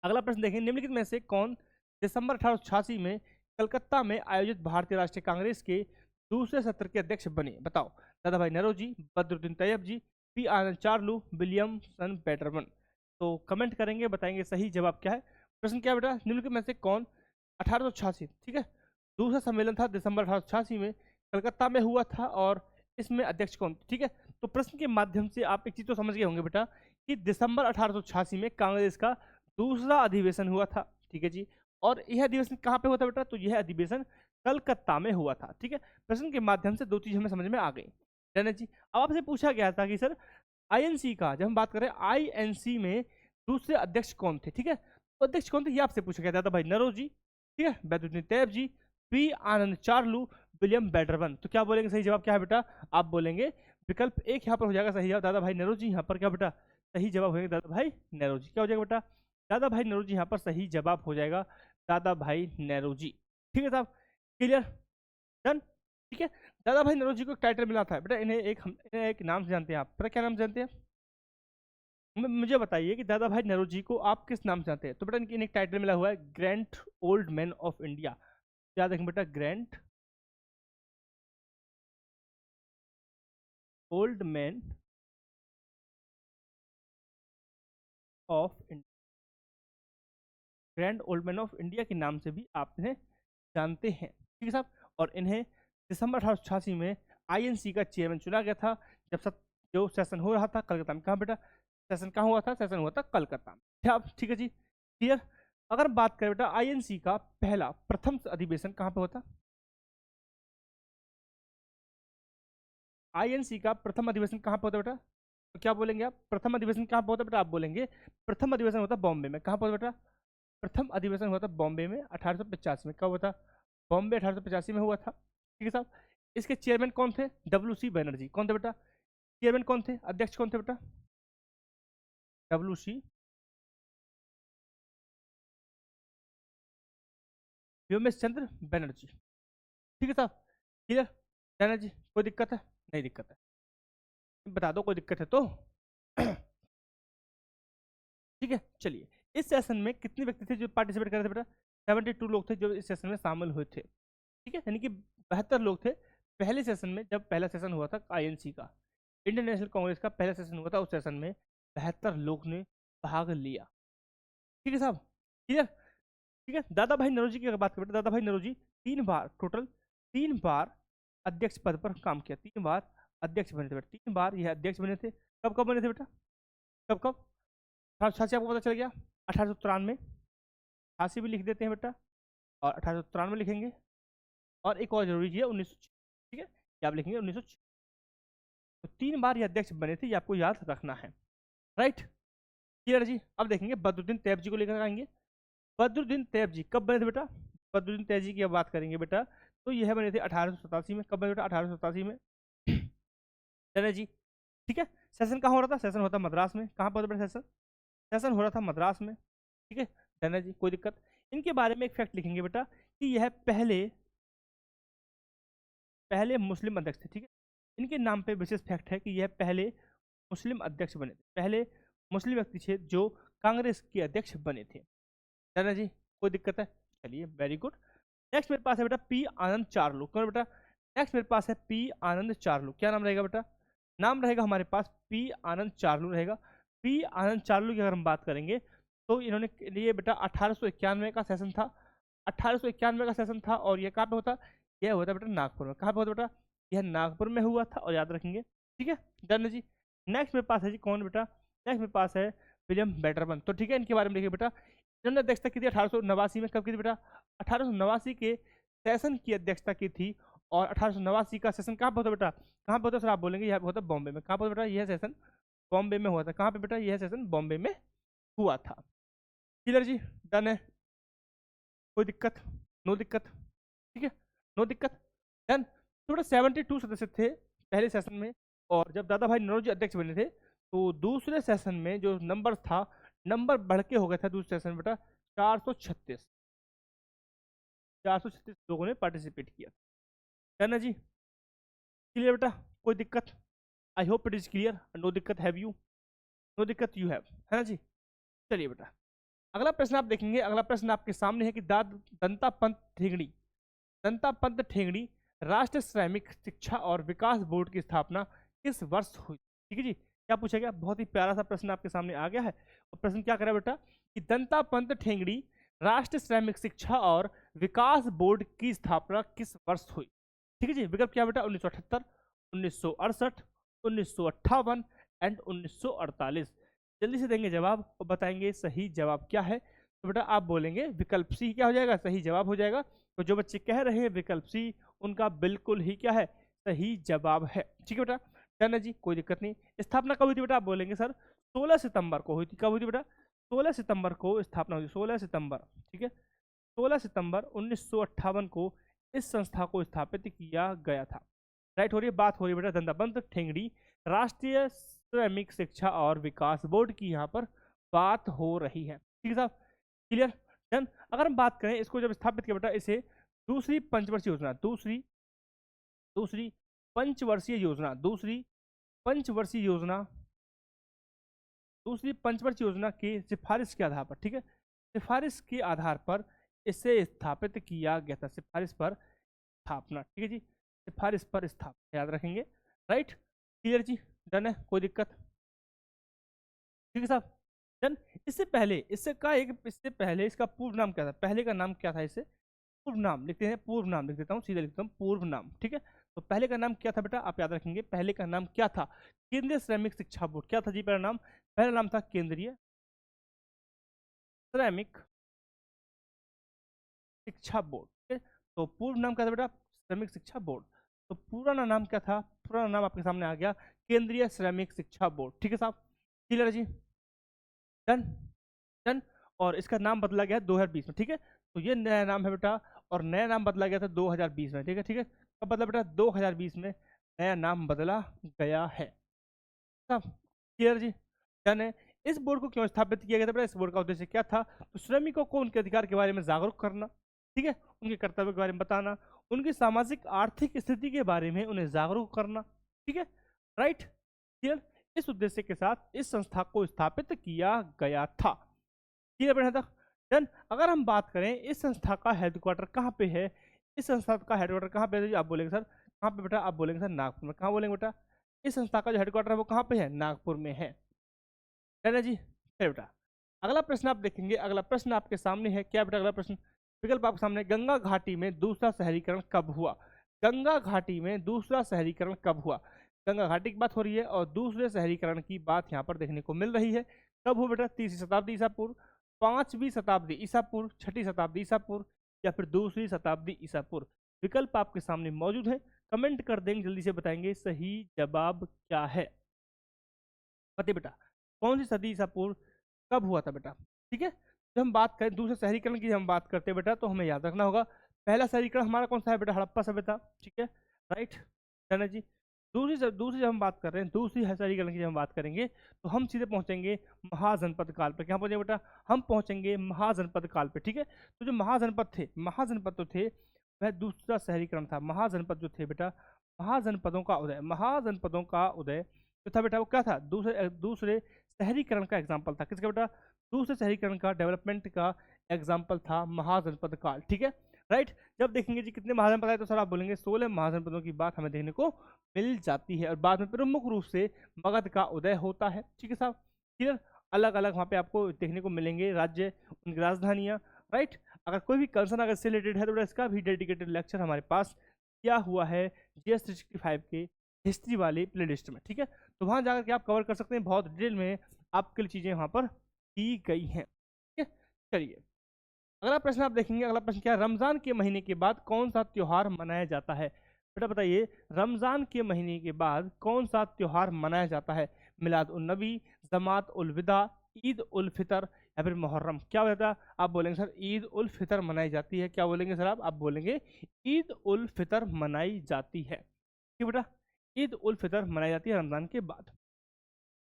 अगला प्रश्न देखें। निम्नलिखित में से कौन दिसंबर 1886 में कलकत्ता में आयोजित भारतीय राष्ट्रीय कांग्रेस के दूसरे सत्र के अध्यक्ष बने? बताओ। दादा भाई नौरोजी, बदरुद्दीन तैयब जी, P आनंद चार्लू, विलियमसन बैटरमन। तो कमेंट करेंगे, बताएंगे सही जवाब क्या है। प्रश्न क्या है बेटा, निम्नलिखित में से कौन 1886, ठीक है, दूसरा सम्मेलन था दिसंबर 1886 में कलकत्ता में हुआ था, और इसमें अध्यक्ष कौन, ठीक है। तो प्रश्न के माध्यम से आप एक चीज तो समझ गए होंगे बेटा कि दिसंबर 1886 में कांग्रेस का दूसरा अधिवेशन हुआ था, ठीक है जी। और यह अधिवेशन कहाँ पे हुआ था बेटा, तो यह अधिवेशन कलकत्ता में हुआ था, ठीक है। प्रश्न के माध्यम से दो चीज हमें समझ में आ गई, है जी। अब आपसे पूछा गया था कि सर INC का, जब हम बात करें INC में दूसरे अध्यक्ष कौन थे, ठीक है, तो अध्यक्ष कौन थे ये आपसे पूछा गया था। दादा भाई नौरोजी, ठीक है, बैदुद्दीन तैयब जी, P आनंद चार्लू, विलियम बैटरमन। तो क्या बोलेंगे, सही जवाब क्या है बेटा, आप बोलेंगे विकल्प एक यहाँ पर हो जाएगा सही जवाब, दादा भाई नौरोजी। यहाँ पर क्या बेटा सही जवाब होगा दादा भाई नौरोजी। क्या हो जाएगा बेटा, दादा भाई नौरोजी यहाँ पर सही जवाब हो जाएगा, दादा भाई नौरोजी, ठीक है साहब, क्लियर, डन, ठीक है। दादा भाई नौरोजी को एक टाइटल मिला था बेटा, इन्हें एक नाम से जानते हैं आप, पता क्या नाम से जानते हैं, मुझे बताइए कि दादा भाई नौरोजी को आप किस नाम से जानते हैं। तो बेटा इन्हें एक टाइटल मिला हुआ है grand old man of India. याद रखें बेटा, grand old man of India, grand old man of India के नाम से भी आप इन्हें जानते हैं, ठीक है साहब। और इन्हें दिसंबर 1886 में INC का चेयरमैन चुना गया था, जब जो सेशन हो रहा था कलकत्ता में। कहाँ बेटा सेशन कहाँ हुआ था, सेशन हुआ था कलकत्ता में, ठीक है जी, क्लियर। अगर बात करें बेटा INC का पहला प्रथम अधिवेशन कहाँ पे होता, INC का प्रथम अधिवेशन कहाँ पे होता बेटा, तो क्या बोलेंगे आप, प्रथम अधिवेशन कहाँ पे होता बेटा, आप बोलेंगे प्रथम अधिवेशन होता बॉम्बे में। कहाँ पे होता बेटा, प्रथम अधिवेशन हुआ था बॉम्बे में 1885 में। कब हुआ था, बॉम्बे 1885 में हुआ था, ठीक है साहब। इसके चेयरमैन कौन थे, WC बनर्जी। कौन थे बेटा चेयरमैन, कौन थे अध्यक्ष, कौन थे बेटा, WC व्योमेश चंद्र बनर्जी, ठीक है साहब, क्लियर। बनर्जी, कोई दिक्कत है, नहीं दिक्कत है, बता दो कोई दिक्कत है तो ठीक है। चलिए इस सेशन में कितने व्यक्ति थे जो पार्टिसिपेट कर रहे थे बेटा, 72 लोग थे जो इस सेशन में शामिल हुए थे, ठीक है, यानी कि 72 लोग थे पहले सेशन में। जब पहला सेशन हुआ था INC का, इंडियन नेशनल कांग्रेस का पहला सेशन हुआ था, उस सेशन में 72 लोग ने भाग लिया, ठीक है साहब, क्लियर, ठीक है। दादा भाई नौरोजी की अगर बात करें, दादा भाई नौरोजी 3 बार, टोटल 3 बार अध्यक्ष पद पर काम किया, 3 बार अध्यक्ष बने थे बेटा, 3 बार यह अध्यक्ष बने थे। कब कब बने थे बेटा, कब कब, 1886 आपको पता चल गया, 1893, 88 भी लिख देते हैं बेटा, और 1893 लिखेंगे, और एक और जरूरी चीज है 1906, ठीक है, ये आप लिखेंगे 1906। तो 3 बार ये अध्यक्ष बने थे, ये आपको याद रखना है, राइट, क्लियर जी। अब देखेंगे बदरुद्दीन तैयब जी को लेकर आएंगे। बदरुद्दीन तैयब जी कब बने थे बेटा, बदरुद्दीन तैयब जी की अब बात करेंगे बेटा, तो यह बने थे 1887 में। कब बने बेटा, 1887 में, है जी, ठीक है। सेशन कहाँ हो रहा था, सेशन होता मद्रास में। कहाँ पर बेटा सेशन, सेशन हो रहा था मद्रास में, ठीक है, डन है जी, कोई दिक्कत। इनके बारे में एक फैक्ट लिखेंगे बेटा कि यह पहले पहले मुस्लिम अध्यक्ष थे, ठीक है। इनके नाम पे विशेष फैक्ट है कि यह पहले मुस्लिम अध्यक्ष बने थे, पहले मुस्लिम व्यक्ति थे जो कांग्रेस के अध्यक्ष बने थे, डन है जी, कोई दिक्कत है, चलिए वेरी गुड। नेक्स्ट मेरे पास है बेटा P आनंद चार्लू। कौन बेटा, नेक्स्ट मेरे पास है P आनंद चार्लू। क्या नाम रहेगा बेटा, नाम रहेगा हमारे पास P आनंद चार्लू रहेगा। P आनंद चार्लू की अगर हम बात करेंगे तो इन्होंने लिए बेटा 1891 का सेशन था, 1891 का सेशन था, और यह कहाँ पे होता, यह होता बेटा नागपुर में। कहाँ पे होता बेटा, यह नागपुर में हुआ था, और याद रखेंगे, ठीक है, डन है जी। नेक्स्ट मेरे पास है जी कौन बेटा, नेक्स्ट में पास है विलियम बैटरमन। तो ठीक है, इनके बारे में देखिए बेटा। इन्होंने अध्यक्षता की थी 1889 में। कब की थी बेटा? 1889 के सेशन की अध्यक्षता की थी। और 1889 का सेशन कहाँ पर होता बेटा? कहाँ पर होता सर? आप बोलेंगे यहाँ पे होता बॉम्बे में। कहाँ पर बेटा? यह सेशन बॉम्बे में हुआ था। कहाँ पे बेटा? यह सेशन बॉम्बे में हुआ था। क्लियर जी? डन है? कोई दिक्कत? नो दिक्कत? ठीक है, नो दिक्कत। डन। तो बेटा 72 सदस्य थे पहले सेशन में, और जब दादा भाई नौरोजी अध्यक्ष बने थे तो दूसरे सेशन में जो नंबर था, नंबर बढ़ के हो गया था दूसरे सेशन में बेटा 436। 436 लोगों ने पार्टिसिपेट किया। डन है जी? क्लियर बेटा? कोई दिक्कत? I hope it is clear. No दिक्कत हैव यू? नो दिक्कत यू हैव, है ना जी? चलिए बेटा, अगला प्रश्न आप देखेंगे। अगला प्रश्न आपके सामने है कि दंता पंत ठेंगड़ी, दंता पंत ठेंगड़ी राष्ट्रीय श्रमिक शिक्षा और विकास बोर्ड की स्थापना किस वर्ष हुई? ठीक है जी, क्या पूछा गया? बहुत ही प्यारा सा प्रश्न आपके सामने आ गया है। और प्रश्न क्या करा बेटा कि दंता पंत ठेंगड़ी राष्ट्रीय श्रमिक शिक्षा और विकास बोर्ड की स्थापना किस वर्ष हुई? ठीक है जी, विकल्प क्या बेटा? 1978, 1968, 1958 एंड 1948। जल्दी से देंगे जवाब और बताएंगे सही जवाब क्या है। तो बेटा आप बोलेंगे विकल्प सी क्या हो जाएगा? सही जवाब हो जाएगा। तो जो बच्चे कह रहे हैं विकल्प सी, उनका बिल्कुल ही क्या है? सही जवाब है। ठीक है बेटा, डन है जी, कोई दिक्कत नहीं। स्थापना कब हुई थी बेटा? आप बोलेंगे सर 16 सितंबर को हुई थी। कब हुई थी बेटा? 16 सितंबर को स्थापना हुई, 16 सितंबर। ठीक है, 16 सितंबर 1958 को इस संस्था को स्थापित किया गया था। राइट हो रही है बात, हो रही है बेटा दंतापंत ठेंगड़ी राष्ट्रीय श्रमिक शिक्षा और विकास बोर्ड की यहाँ पर बात हो रही है। ठीक है साहब, क्लियर? डन। अगर हम बात करें इसको जब स्थापित किया बेटा, इसे दूसरी पंचवर्षीय योजना, दूसरी पंचवर्षीय योजना, दूसरी पंचवर्षीय योजना, दूसरी पंचवर्षीय योजना की सिफारिश के आधार पर, ठीक है, सिफारिश के आधार पर इसे स्थापित किया गया था। सिफारिश पर स्थापना, ठीक है जी, सिफारिश पर स्थापना, याद रखेंगे। राइट, क्लियर जी? डन है, कोई दिक्कत? ठीक है साहब, डन। इससे पहले इसका पूर्व नाम क्या था? पहले का नाम क्या था? इसे पूर्व नाम लिखते हैं, पूर्व नाम लिख देता हूँ, सीधे लिखता हूँ पूर्व नाम। ठीक है, तो पहले का नाम क्या था बेटा? आप याद रखेंगे, पहले का नाम क्या था? केंद्रीय श्रमिक शिक्षा बोर्ड। क्या था जी पहला नाम? पहला नाम था केंद्रीय श्रमिक शिक्षा बोर्ड। ठीक है, तो पूर्व नाम क्या था बेटा? श्रमिक शिक्षा बोर्ड। तो पुराना नाम क्या था? पुराना नाम आपके सामने आ गया, केंद्रीय श्रमिक शिक्षा बोर्ड। ठीक है साहब, क्लियर जी? Done, done. और इसका नाम बदला गया 2020 में। ठीक है, तो ये नया नाम है बेटा, और नया नाम बदला गया था 2020 में। ठीक है, ठीक है, कब बदला बेटा? 2020 में नया नाम बदला गया है। सब क्लियर जी? डन है। इस बोर्ड को क्यों स्थापित किया गया था बेटा? इस बोर्ड का उद्देश्य क्या था? तो श्रमिकों को उनके अधिकार के बारे में जागरूक करना, ठीक है, उनके कर्तव्य के बारे में बताना, उनकी सामाजिक आर्थिक स्थिति के बारे में उन्हें जागरूक करना। ठीक है, राइट, क्लियर? इस उद्देश्य के साथ इस संस्था को स्थापित किया गया था। क्लियर बेटा तक? डन। अगर हम बात करें इस संस्था का हेडक्वार्टर कहाँ पे है, इस संस्था का हेडक्वार्टर कहाँ पे है? आप बोलेंगे सर कहाँ पे बेटा? आप बोलेंगे सर नागपुर में। कहाँ बोलेंगे बेटा? इस संस्था का जो हेडक्वार्टर है वो कहाँ पे है? नागपुर में है। है ना जी? है बेटा। अगला प्रश्न आप देखेंगे, अगला प्रश्न आपके सामने है, क्या बेटा अगला प्रश्न? विकल्प आपके सामने, गंगा घाटी में दूसरा शहरीकरण कब हुआ? गंगा घाटी में दूसरा शहरीकरण कब हुआ? गंगा घाटी की बात हो रही है और दूसरे शहरीकरण की बात यहाँ पर देखने को मिल रही है। कब हुआ बेटा? 3वीं शताब्दी ईसा पूर्व, 5वीं शताब्दी ईसा पूर्व, 6ठी शताब्दी ईसा पूर्व, या फिर 2री शताब्दी ईसा पूर्व। विकल्प आपके सामने मौजूद है, कमेंट कर देंगे, जल्दी से बताएंगे सही जवाब क्या है। बताइए बेटा, कौन सी सदी ईसा पूर्व कब हुआ था बेटा? ठीक है, जब हम बात करें दूसरे शहरीकरण की, हम बात करते हैं बेटा, तो हमें याद रखना होगा पहला शहरीकरण हमारा कौन सा है बेटा? हड़प्पा सभ्यता। ठीक है, राइट, है जी। दूसरी जब हम बात कर रहे हैं, दूसरी शहरीकरण की जब हम बात करेंगे तो हम सीधे पहुंचेंगे महाजनपद काल पे। क्या पहुंचेंगे बेटा? हम पहुंचेंगे महाजनपद काल पे। ठीक है, तो जो महाजनपद तो थे वह दूसरा शहरीकरण था। महाजनपद जो थे बेटा, महाजनपदों का उदय जो था बेटा वो क्या था? दूसरे शहरीकरण का एग्जाम्पल था। किसका बेटा? दूसरे शहरीकरण का, डेवलपमेंट का एग्जाम्पल था महाजनपद काल। ठीक है, राइट। जब देखेंगे जी कितने महाजनपद आए, तो सर आप बोलेंगे 16 महाजनपदों की बात हमें देखने को मिल जाती है। और बाद में प्रमुख रूप से मगध का उदय होता है। ठीक है साहब, क्लियर? अलग अलग वहाँ पे आपको देखने को मिलेंगे राज्य, उनकी राजधानियाँ। राइट, अगर कोई भी कंसर्न अगर इससे रिलेटेड है तो इसका भी डेडिकेटेड लेक्चर हमारे पास क्या हुआ है GS 365 के हिस्ट्री वाली प्लेलिस्ट में। ठीक है, तो वहाँ जाकर के आप कवर कर सकते हैं बहुत डिटेल में। आपके लिए चीज़ें वहाँ पर की गई हैं। ठीक है, चलिए अगला प्रश्न आप देखेंगे। अगला प्रश्न क्या है, रमजान के महीने के बाद कौन सा त्योहार मनाया जाता है? बेटा बताइए, रमजान के महीने के बाद कौन सा त्योहार मनाया जाता है? मिलाद उन नबी, जमात उल विदा, ईद उल फितर या फिर मुहर्रम? क्या बेटा आप बोलेंगे सर ईद उल फितर मनाई जाती है। क्या बोलेंगे सर आप बोलेंगे ईद उल फितर मनाई जाती है। ठीक बेटा, ईद उल फितर मनाई जाती है रमजान के बाद।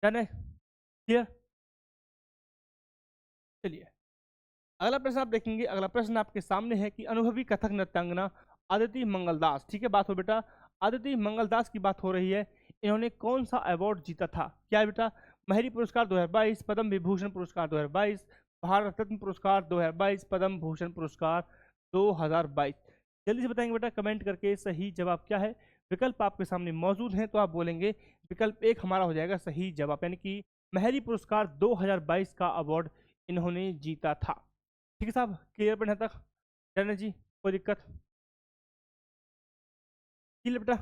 डन है, क्लियर? चलिए अगला प्रश्न आप देखेंगे। अगला प्रश्न आपके सामने है कि अनुभवी कथक नृत्यांगना अदिति मंगलदास, ठीक है बात हो बेटा, अदिति मंगलदास की बात हो रही है, इन्होंने कौन सा अवार्ड जीता था? क्या है बेटा? महरी पुरस्कार 2022, पद्म विभूषण पुरस्कार 2022, भारत रत्न पुरस्कार 2022, पद्म भूषण पुरस्कार 2022। जल्दी से बताएंगे बेटा कमेंट करके सही जवाब क्या है। विकल्प आपके सामने मौजूद हैं तो आप बोलेंगे विकल्प एक हमारा हो जाएगा सही जवाब, यानी कि महरी पुरस्कार 2022 का अवार्ड इन्होंने जीता था। ठीक है साहब, क्लियर पढ़ने तक? डन है जी, कोई दिक्कत? क्लियर बेटा?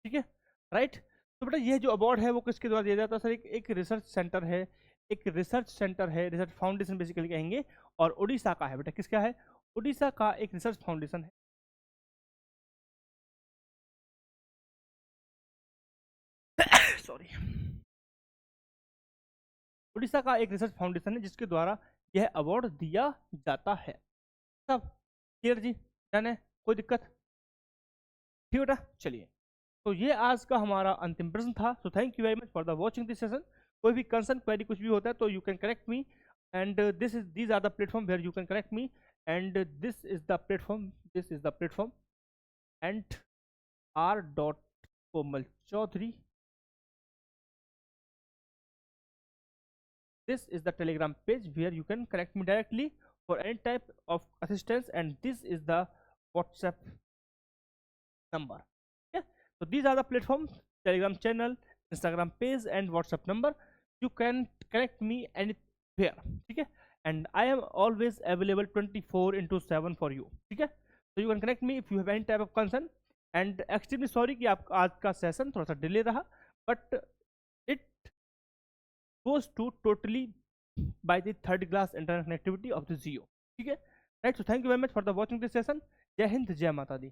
ठीक है, राइट। तो बेटा ये जो अवार्ड है वो किसके द्वारा दिया जाता है? सर एक रिसर्च सेंटर है, एक रिसर्च सेंटर है, रिसर्च फाउंडेशन बेसिकली कहेंगे, और उड़ीसा का है बेटा। किसका है? उड़ीसा का एक रिसर्च फाउंडेशन है। सॉरी, उड़ीसा का एक रिसर्च फाउंडेशन है जिसके द्वारा यह अवार्ड दिया जाता है। सब क्लियर जी? डन है, कोई दिक्कत? ठीक बेटा, चलिए तो ये आज का हमारा अंतिम प्रश्न था। So thank you very much for the watching this session. कोई भी कंसर्न क्वेरी कुछ भी होता है तो you can correct me, and these are the platform where you can correct me, and this is the platform and R dot Komal Chaudhary, this is the telegram page where you can connect me directly for any type of assistance, and this is the WhatsApp number. Yeah, so these are the platforms: telegram channel, Instagram page and WhatsApp number. You can connect me anywhere. ठीक है, and I am always available 24/7 for you. ठीक है, so you can connect me if you have any type of concern, and extremely sorry कि आप आज का सेशन थोड़ा सा डिले रहा, but it goes to totally by the third class internet connectivity of the Jio. ठीक है, right. So thank you very much for the watching this session. जय हिंद, जय माता दी।